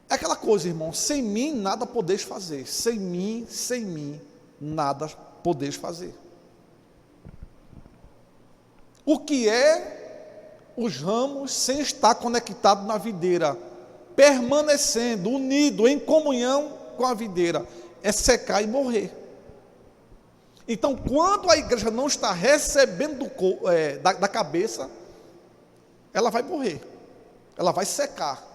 E: É aquela coisa, irmão, sem mim nada podeis fazer, sem mim nada podeis fazer. O que é os ramos sem estar conectado na videira, permanecendo, unido, em comunhão com a videira, é secar e morrer. Então, quando a igreja não está recebendo da cabeça, ela vai morrer, ela vai secar.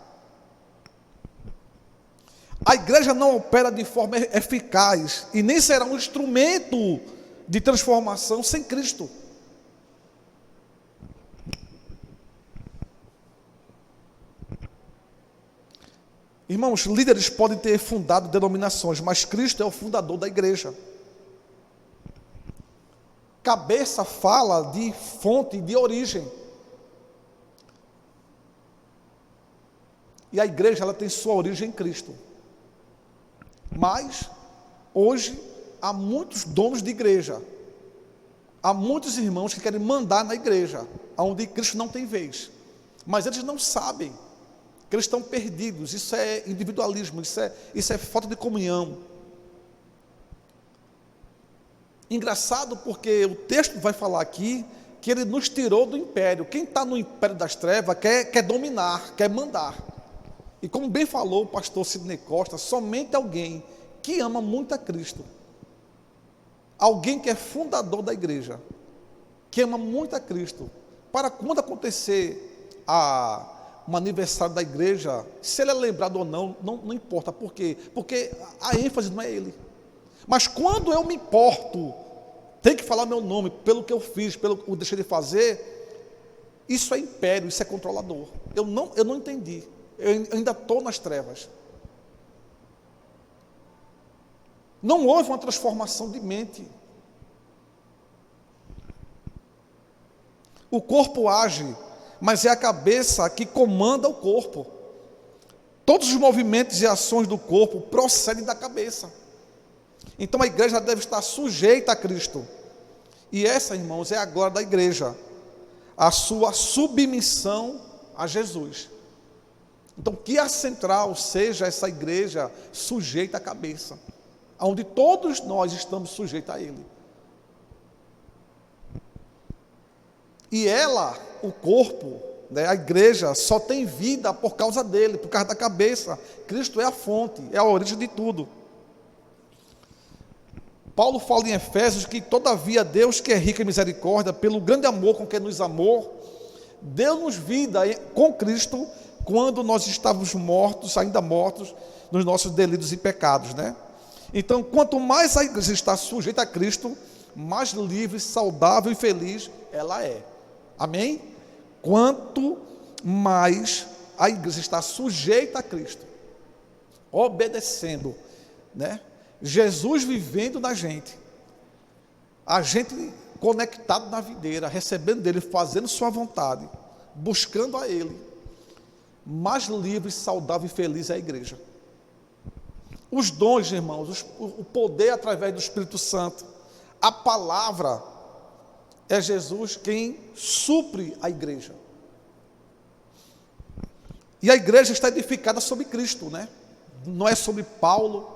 E: A igreja não opera de forma eficaz e nem será um instrumento de transformação sem Cristo. Irmãos, líderes podem ter fundado denominações, mas Cristo é o fundador da igreja. Cabeça fala de fonte, de origem. E a igreja, ela tem sua origem em Cristo. Mas, hoje, há muitos donos de igreja. Há muitos irmãos que querem mandar na igreja, onde Cristo não tem vez. Mas eles não sabem que eles estão perdidos. Isso é individualismo, isso é falta de comunhão. Engraçado porque o texto vai falar aqui que ele nos tirou do império. Quem está no império das trevas quer dominar, quer mandar. E como bem falou o pastor Sidney Costa, somente alguém que ama muito a Cristo, alguém que é fundador da igreja, que ama muito a Cristo, para quando acontecer um aniversário da igreja, se ele é lembrado ou não importa. Por quê? Porque a ênfase não é ele. Mas quando eu me importo, tem que falar meu nome, pelo que eu fiz, pelo que eu deixei de fazer, isso é império, isso é controlador. Eu não entendi. Eu ainda estou nas trevas. Não houve uma transformação de mente. O corpo age, mas é a cabeça que comanda o corpo. Todos os movimentos e ações do corpo procedem da cabeça. Então a igreja deve estar sujeita a Cristo. E essa, irmãos, é a glória da igreja, a sua submissão a Jesus. Então, que a central seja essa igreja sujeita à cabeça, onde todos nós estamos sujeitos a Ele. E ela, o corpo, né? A igreja só tem vida por causa dele, por causa da cabeça. Cristo é a fonte, é a origem de tudo. Paulo fala em Efésios que todavia Deus, que é rico em misericórdia, pelo grande amor com que nos amou, deu-nos vida com Cristo quando nós estávamos mortos, ainda mortos, nos nossos delitos e pecados, né? Então, quanto mais a igreja está sujeita a Cristo, mais livre, saudável e feliz ela é. Amém? Quanto mais a igreja está sujeita a Cristo, obedecendo, né? Jesus vivendo na gente, a gente conectado na videira, recebendo dele, fazendo sua vontade, buscando a ele, mais livre, saudável e feliz é a igreja. Os dons, irmãos, o poder através do Espírito Santo, a palavra, é Jesus quem supre a igreja. E a igreja está edificada sobre Cristo, né? Não é sobre Paulo,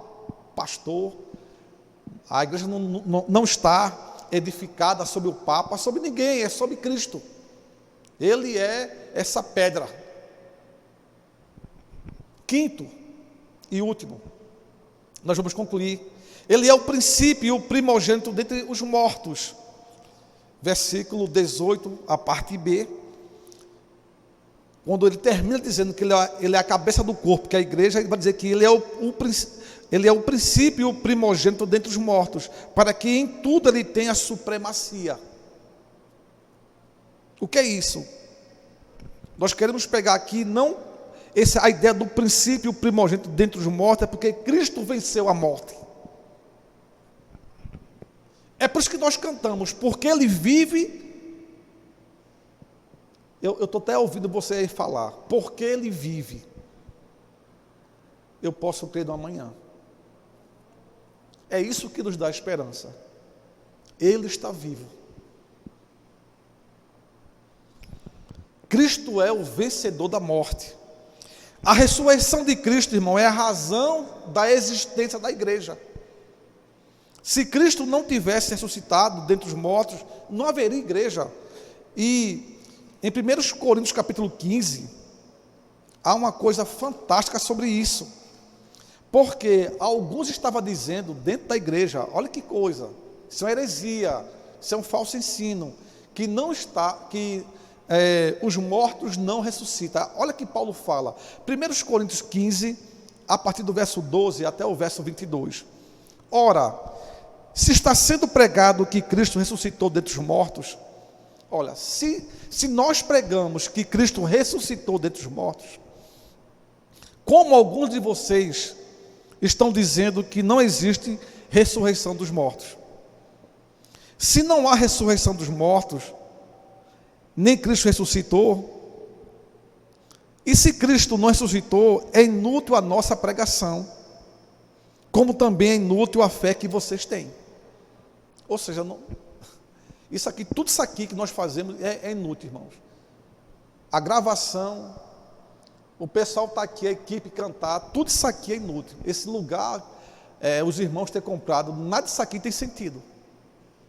E: pastor. A igreja não está edificada sobre o Papa, sobre ninguém, é sobre Cristo. Ele é essa pedra. Quinto e último, nós vamos concluir. Ele é o princípio e o primogênito dentre os mortos. Versículo 18, a parte B. Quando ele termina dizendo que ele é a cabeça do corpo, que é a igreja, ele vai dizer que ele é o princípio e o primogênito dentre os mortos, para que em tudo ele tenha supremacia. O que é isso? Nós queremos pegar aqui, não a ideia do princípio e o primogênito dentre os mortos, é porque Cristo venceu a morte. É por isso que nós cantamos, porque ele vive. Eu estou até ouvindo você aí falar, porque ele vive, eu posso crer no amanhã. É isso que nos dá esperança. Ele está vivo. Cristo é o vencedor da morte. A ressurreição de Cristo, irmão, é a razão da existência da igreja. Se Cristo não tivesse ressuscitado dentre os mortos, não haveria igreja. E em 1 Coríntios capítulo 15, há uma coisa fantástica sobre isso. Porque alguns estavam dizendo dentro da igreja, olha que coisa, isso é uma heresia, isso é um falso ensino, que os mortos não ressuscitam. Olha que Paulo fala, 1 Coríntios 15, a partir do verso 12 até o verso 22. Ora, se está sendo pregado que Cristo ressuscitou dentre os mortos, olha, se nós pregamos que Cristo ressuscitou dentre os mortos, como alguns de vocês estão dizendo que não existe ressurreição dos mortos. Se não há ressurreição dos mortos, nem Cristo ressuscitou, e se Cristo não ressuscitou, é inútil a nossa pregação, como também é inútil a fé que vocês têm. Ou seja, tudo isso aqui que nós fazemos é inútil, irmãos. A gravação, o pessoal está aqui, a equipe cantar, tudo isso aqui é inútil. Esse lugar, os irmãos ter comprado, nada disso aqui tem sentido.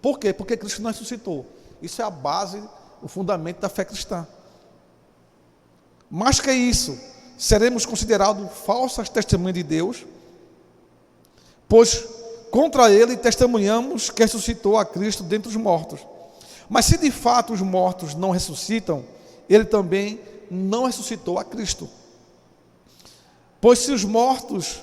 E: Por quê? Porque Cristo não ressuscitou. Isso é a base, o fundamento da fé cristã. Mais que isso, seremos considerados falsas testemunhas de Deus, pois contra ele testemunhamos que ressuscitou a Cristo dentre os mortos. Mas se de fato os mortos não ressuscitam, ele também não ressuscitou a Cristo. Pois se os mortos,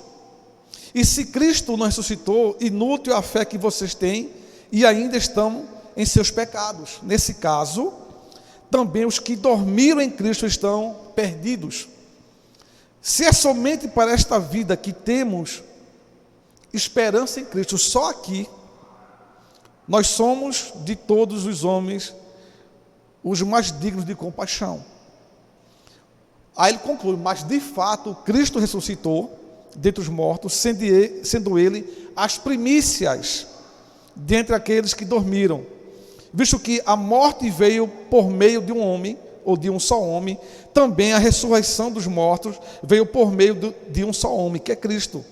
E: e se Cristo não ressuscitou, inútil a fé que vocês têm, e ainda estão em seus pecados. Nesse caso, também os que dormiram em Cristo estão perdidos. Se é somente para esta vida que temos esperança em Cristo, só aqui, nós somos de todos os homens os mais dignos de compaixão. Aí ele conclui, mas de fato Cristo ressuscitou dentre os mortos, sendo ele as primícias dentre aqueles que dormiram, visto que a morte veio por meio de um homem, ou de um só homem, também a ressurreição dos mortos veio por meio de um só homem, que é Cristo.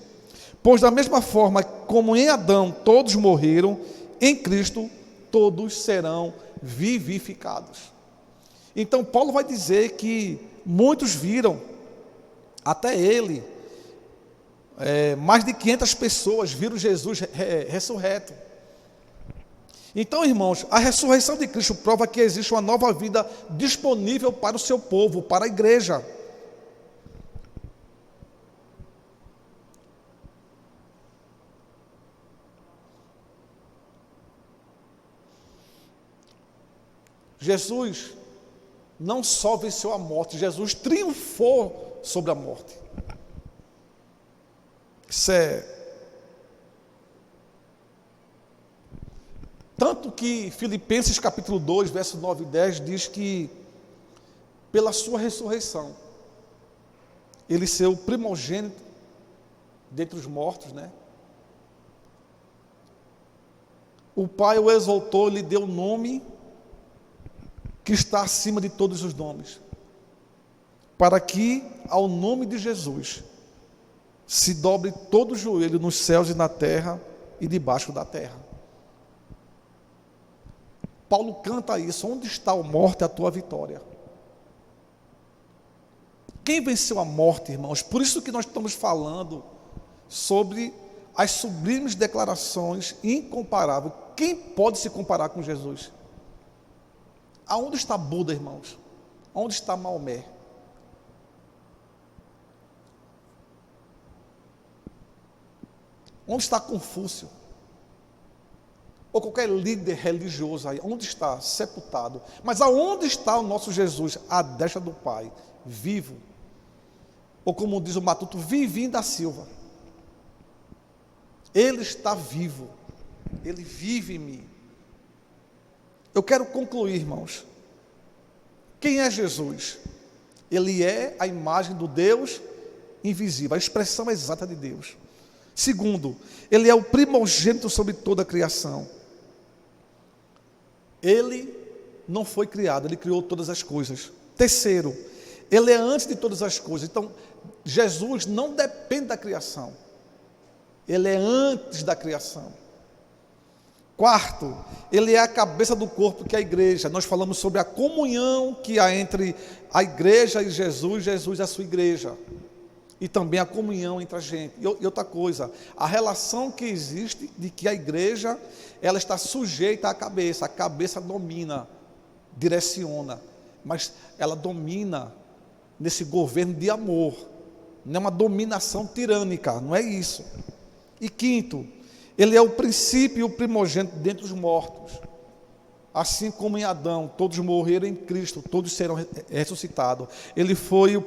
E: Pois da mesma forma como em Adão todos morreram, em Cristo todos serão vivificados. Então Paulo vai dizer que muitos viram, até ele, mais de 500 pessoas viram Jesus ressurreto. Então, irmãos, a ressurreição de Cristo prova que existe uma nova vida disponível para o seu povo, para a igreja. Jesus não só venceu a morte, Jesus triunfou sobre a morte. Isso é... Tanto que Filipenses capítulo 2, verso 9 e 10 diz que pela sua ressurreição, ele ser o primogênito dentre os mortos, né? O Pai o exaltou, lhe deu o nome que está acima de todos os nomes, para que ao nome de Jesus se dobre todo o joelho nos céus e na terra e debaixo da terra. Paulo canta isso: onde está a morte, a tua vitória? Quem venceu a morte, irmãos? Por isso que nós estamos falando sobre as sublimes declarações incomparáveis. Quem pode se comparar com Jesus? Aonde está Buda, irmãos? Onde está Maomé? Onde está Confúcio? Ou qualquer líder religioso aí, onde está? Sepultado. Mas aonde está o nosso Jesus? À destra do Pai, vivo. Ou como diz o Matuto, vivinho da Silva. Ele está vivo. Ele vive em mim. Eu quero concluir, irmãos. Quem é Jesus? Ele é a imagem do Deus invisível, a expressão exata de Deus. Segundo, ele é o primogênito sobre toda a criação. Ele não foi criado, ele criou todas as coisas. Terceiro, ele é antes de todas as coisas. Então, Jesus não depende da criação. Ele é antes da criação. Quarto, ele é a cabeça do corpo, que é a igreja. Nós falamos sobre a comunhão que há entre a igreja e Jesus, Jesus é a sua igreja. E também a comunhão entre a gente. E outra coisa, a relação que existe de que a igreja, ela está sujeita à cabeça. A cabeça domina, direciona, mas ela domina nesse governo de amor. Não é uma dominação tirânica, não é isso. E quinto, ele é o princípio e o primogênito dentre os mortos. Assim como em Adão, todos morreram em Cristo, todos serão ressuscitados. Ele foi o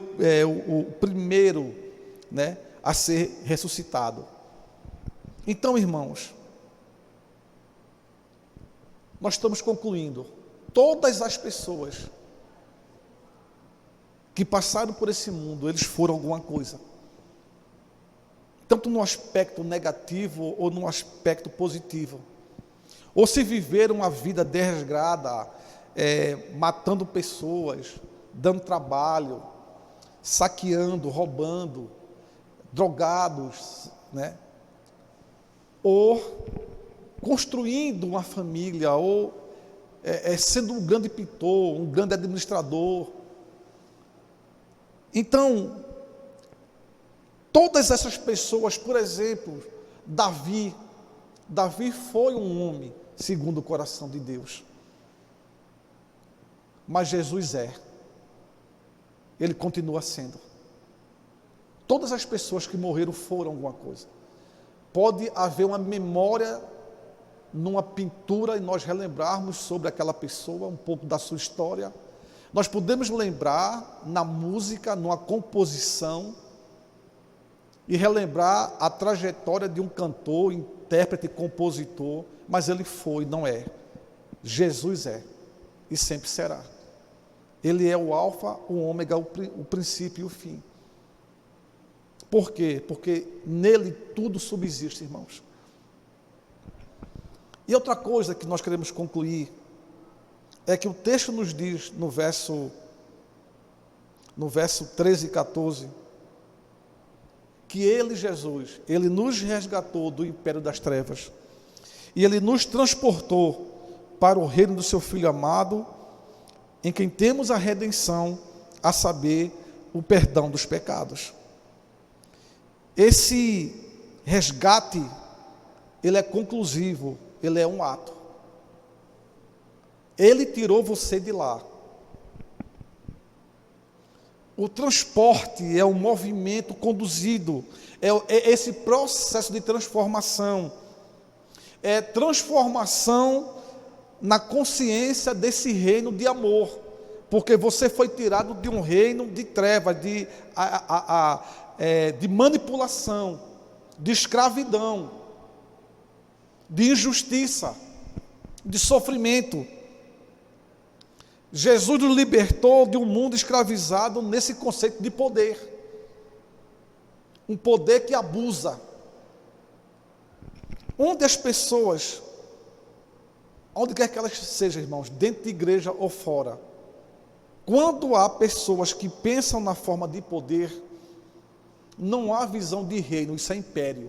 E: primeiro, né, a ser ressuscitado. Então, irmãos, nós estamos concluindo. Todas as pessoas que passaram por esse mundo, eles foram alguma coisa. Tanto no aspecto negativo ou no aspecto positivo. Ou se viveram uma vida desregrada, matando pessoas, dando trabalho, saqueando, roubando, drogados, né? Ou construindo uma família, ou sendo um grande pintor, um grande administrador. Então, todas essas pessoas, por exemplo, Davi foi um homem segundo o coração de Deus. Mas Jesus ele continua sendo. Todas as pessoas que morreram foram alguma coisa. Pode haver uma memória numa pintura e nós relembrarmos sobre aquela pessoa, um pouco da sua história. Nós podemos lembrar na música, numa composição, e relembrar a trajetória de um cantor, intérprete, compositor, mas ele foi, não é. Jesus é, e sempre será. Ele é o alfa, o ômega, o princípio e o fim. Por quê? Porque nele tudo subsiste, irmãos. E outra coisa que nós queremos concluir, é que o texto nos diz, no verso 13 e 14, que ele, Jesus, ele nos resgatou do império das trevas, e ele nos transportou para o reino do seu Filho amado, em quem temos a redenção, a saber, o perdão dos pecados. Esse resgate, ele é conclusivo, ele é um ato. Ele tirou você de lá. O transporte é um movimento conduzido, é esse processo de transformação. É transformação na consciência desse reino de amor, porque você foi tirado de um reino de trevas, de manipulação, de escravidão, de injustiça, de sofrimento. Jesus nos libertou de um mundo escravizado nesse conceito de poder, um poder que abusa, onde as pessoas, onde quer que elas sejam, irmãos, dentro de igreja ou fora, quando há pessoas que pensam na forma de poder, não há visão de reino, isso é império,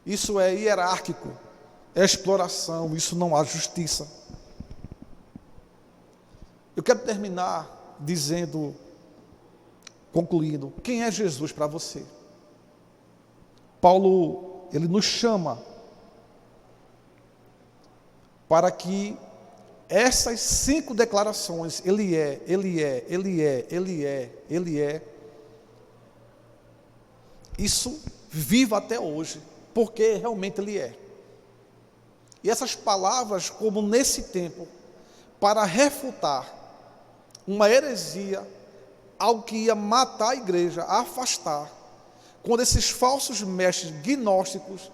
E: isso é hierárquico, é exploração, isso não há justiça. Eu quero terminar dizendo, concluindo, quem é Jesus para você? Paulo, ele nos chama para que essas 5 declarações, Ele é, isso viva até hoje, porque realmente Ele é. E essas palavras, como nesse tempo, para refutar uma heresia, algo que ia matar a igreja, afastar, quando esses falsos mestres gnósticos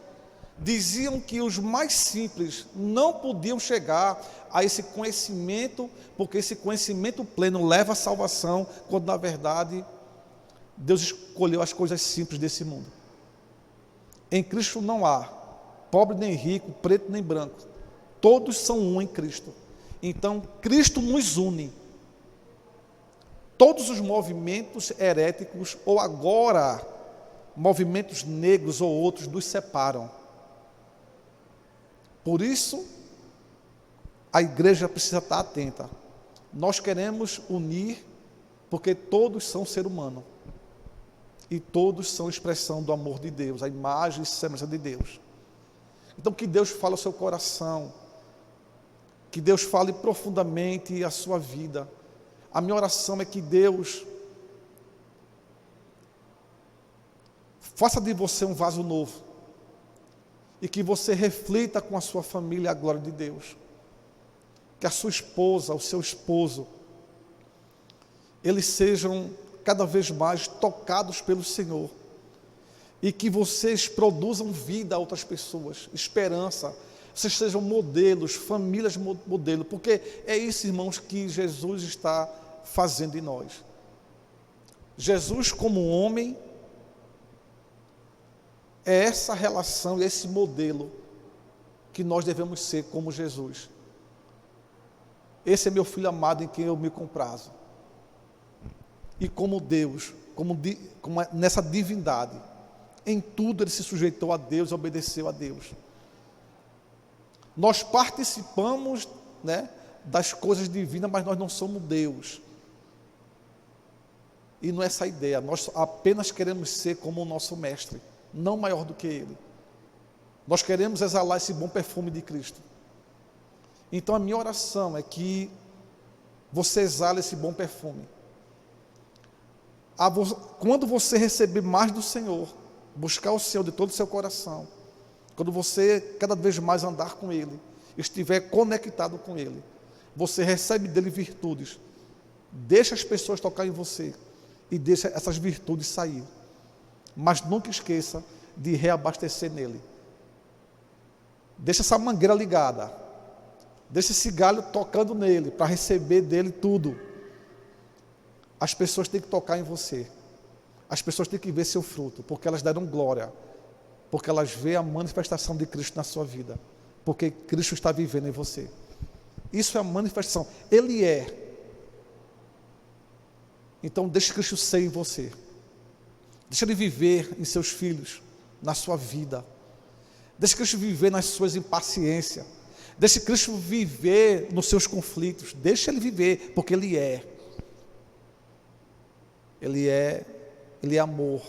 E: diziam que os mais simples não podiam chegar a esse conhecimento, porque esse conhecimento pleno leva à salvação, quando na verdade Deus escolheu as coisas simples desse mundo. Em Cristo não há pobre nem rico, preto nem branco, todos são um em Cristo. Então Cristo nos une. Todos os movimentos heréticos, ou agora movimentos negros ou outros, nos separam. Por isso, a igreja precisa estar atenta. Nós queremos unir, porque todos são ser humano. E todos são expressão do amor de Deus, a imagem e semelhança de Deus. Então que Deus fale ao seu coração, que Deus fale profundamente a sua vida. A minha oração é que Deus faça de você um vaso novo, e que você reflita com a sua família a glória de Deus. Que a sua esposa, o seu esposo, eles sejam cada vez mais tocados pelo Senhor, e que vocês produzam vida a outras pessoas, esperança, vocês sejam modelos, famílias modelo, porque é isso, irmãos, que Jesus está fazendo em nós. Jesus como homem, é essa relação, esse modelo que nós devemos ser como Jesus. Esse é meu filho amado em quem eu me comprazo. E como Deus, nessa divindade, em tudo ele se sujeitou a Deus, obedeceu a Deus. Nós participamos, das coisas divinas, mas nós não somos Deus. E não é essa a ideia, nós apenas queremos ser como o nosso mestre, não maior do que ele. Nós queremos exalar esse bom perfume de Cristo. Então a minha oração é que você exale esse bom perfume. Quando você receber mais do Senhor, buscar o Senhor de todo o seu coração, quando você cada vez mais andar com Ele, estiver conectado com Ele, você recebe dele virtudes, deixa as pessoas tocar em você e deixa essas virtudes sair, mas nunca esqueça de reabastecer nele. Deixa essa mangueira ligada, deixa esse galho tocando nele, para receber dele tudo. As pessoas têm que tocar em você, as pessoas têm que ver seu fruto, porque elas darão glória, porque elas veem a manifestação de Cristo na sua vida, porque Cristo está vivendo em você. Isso é a manifestação, Ele é. Então deixe Cristo ser em você, deixa Ele viver em seus filhos, na sua vida, deixe Cristo viver nas suas impaciências, Deixe Cristo viver nos seus conflitos. Deixe Ele viver, porque Ele é. Ele é amor.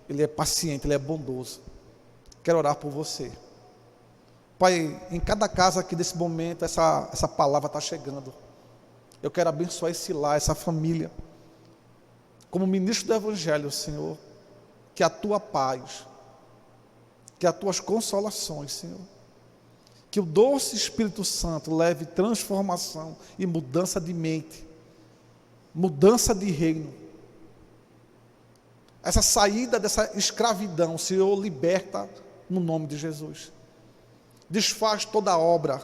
E: Ele é paciente, Ele é bondoso. Quero orar por você. Pai, em cada casa aqui desse momento, essa palavra está chegando. Eu quero abençoar esse lar, essa família. Como ministro do Evangelho, Senhor, que a Tua paz, que as Tuas consolações, Senhor, que o doce Espírito Santo leve transformação e mudança de mente, mudança de reino. Essa saída dessa escravidão, Senhor, liberta no nome de Jesus. Desfaz toda a obra,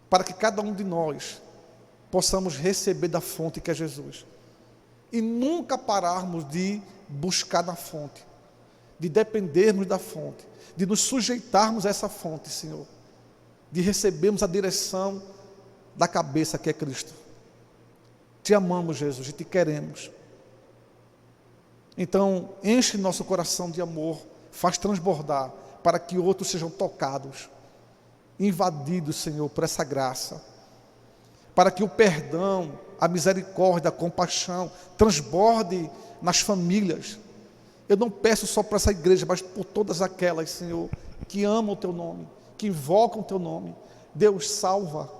E: para que cada um de nós possamos receber da fonte que é Jesus. E nunca pararmos de buscar na fonte, de dependermos da fonte, de nos sujeitarmos a essa fonte, Senhor, de recebermos a direção da cabeça que é Cristo. Te amamos, Jesus, e te queremos. Então, enche nosso coração de amor, faz transbordar, para que outros sejam tocados, invadidos, Senhor, por essa graça, para que o perdão, a misericórdia, a compaixão transborde nas famílias. Eu não peço só para essa igreja, mas por todas aquelas, Senhor, que amam o Teu nome, que invocam o Teu nome. Deus, salva,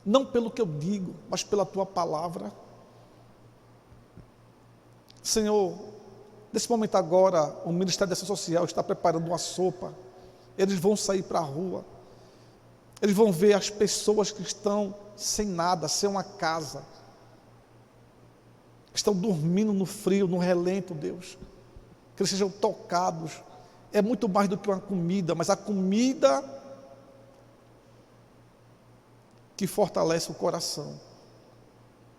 E: não pelo que eu digo, mas pela Tua palavra. Senhor, nesse momento agora, o Ministério da Ação Social está preparando uma sopa. Eles vão sair para a rua. Eles vão ver as pessoas que estão sem nada, sem uma casa, estão dormindo no frio, no relento, Deus, que eles sejam tocados. É muito mais do que uma comida, mas a comida que fortalece o coração,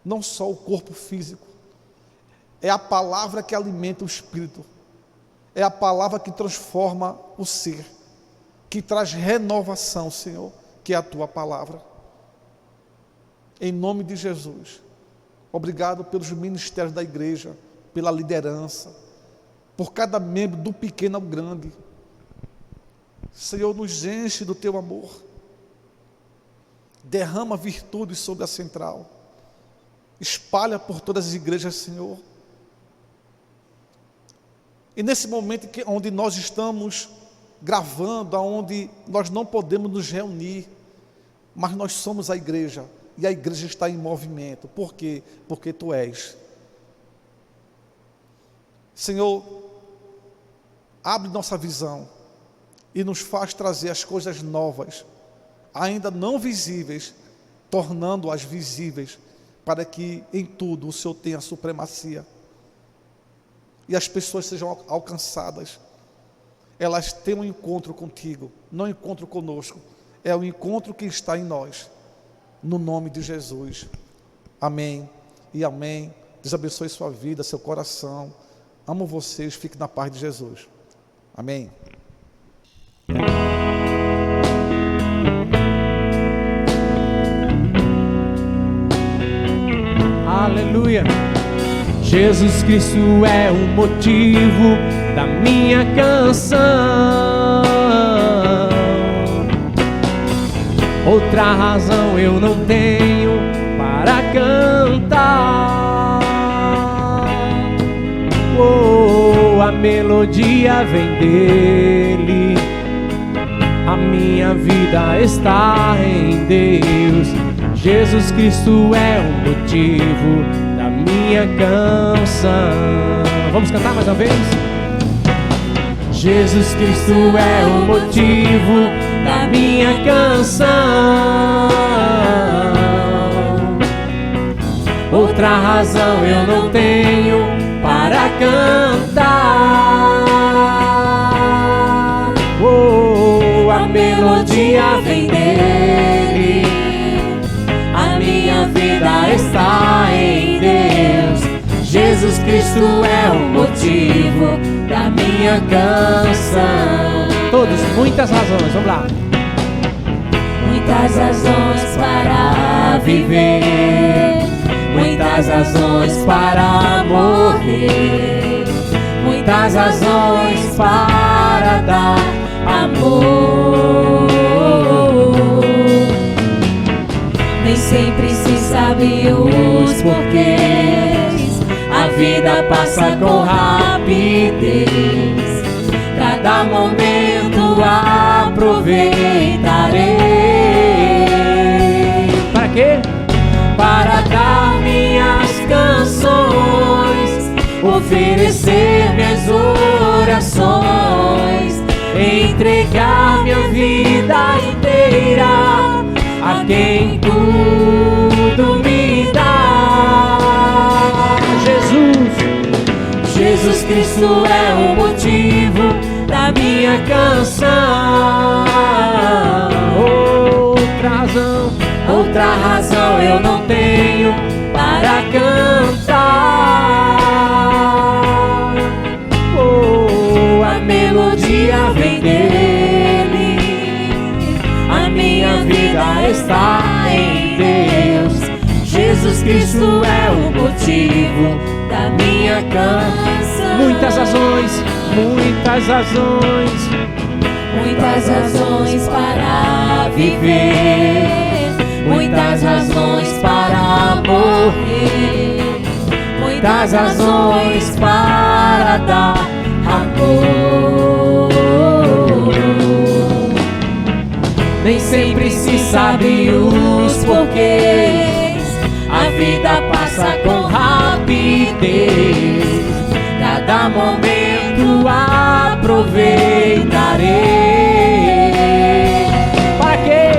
E: não só o corpo físico, é a palavra que alimenta o espírito, é a palavra que transforma o ser, que traz renovação, Senhor, que é a Tua palavra. Em nome de Jesus, obrigado pelos ministérios da igreja, pela liderança, por cada membro, do pequeno ao grande. Senhor, nos enche do Teu amor, derrama virtudes sobre a central, espalha por todas as igrejas, Senhor. E nesse momento onde nós estamos gravando, onde nós não podemos nos reunir, mas nós somos a igreja, e a igreja está em movimento. Por quê? Porque Tu és. Senhor, abre nossa visão e nos faz trazer as coisas novas, ainda não visíveis, tornando-as visíveis, para que em tudo o Senhor tenha supremacia e as pessoas sejam alcançadas. Elas têm um encontro contigo, não um encontro conosco, é o encontro que está em nós, no nome de Jesus. Amém e amém. Deus abençoe sua vida, seu coração. Amo vocês, fique na paz de Jesus. Amém.
A: Aleluia. Jesus Cristo é o motivo da minha canção. Outra razão eu não tenho para cantar. Oh, a melodia vem dele, a minha vida está em Deus. Jesus Cristo é o motivo da minha canção. Vamos cantar mais uma vez? Jesus Cristo é o motivo da minha canção. Outra razão eu não tenho para cantar. Oh, a melodia vem dele, a minha vida está em Deus. Jesus Cristo é o motivo da minha canção. Todos, muitas razões, vamos lá.
B: Muitas razões para viver, muitas razões para morrer, muitas razões para dar a amor. Nem sempre se sabe os porquês, a vida passa com rapidez. Cada momento aproveitarei.
A: Para quê?
B: Para dar minhas canções, oferecer minhas orações, entregar minha vida inteira a quem tudo me dá. Jesus Cristo é o motivo da minha canção. Outra razão eu não tenho para cantar. A melodia vem dele, a minha vida está em Deus. Jesus Cristo é o motivo da minha canção.
A: Muitas razões, muitas razões,
B: muitas razões para viver, muitas razões para morrer, muitas razões para dar amor. Nem sempre se sabe os porquês, a vida passa com rapidez. Cada momento aproveitarei.
A: para quê?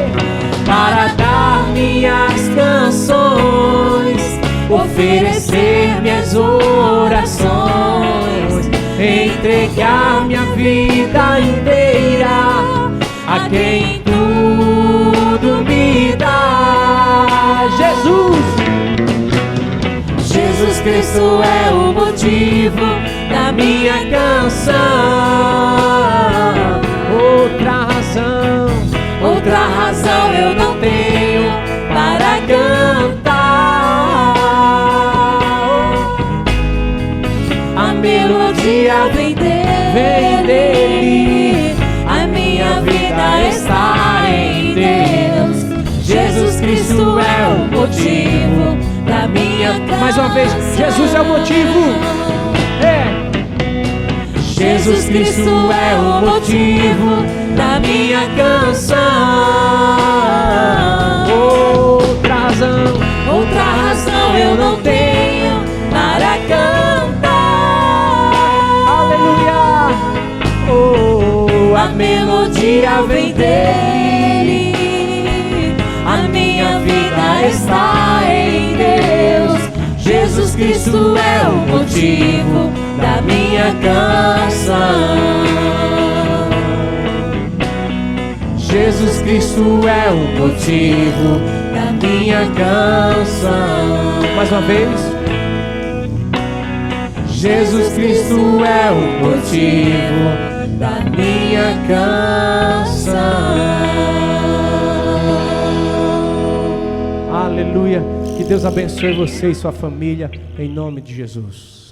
B: Para dar minhas canções, oferecer minhas orações, entregar minha vida inteira a quem tudo me dá. Jesus Cristo é o motivo da minha canção. Outra razão eu não tenho para cantar. A melodia vem dele, a minha vida está em Deus. Jesus Cristo é o motivo da minha canção.
A: Mais uma vez, Jesus é o motivo.
B: Jesus Cristo é o motivo da minha canção. Outra razão eu não tenho para cantar.
A: Aleluia.
B: A melodia vem dele, a minha vida está em Deus. Jesus Cristo é o motivo da minha canção. Jesus Cristo é o motivo da minha canção.
A: Mais uma vez.
B: Jesus Cristo é o motivo da minha canção.
A: Aleluia. Que Deus abençoe você e sua família, em nome de Jesus.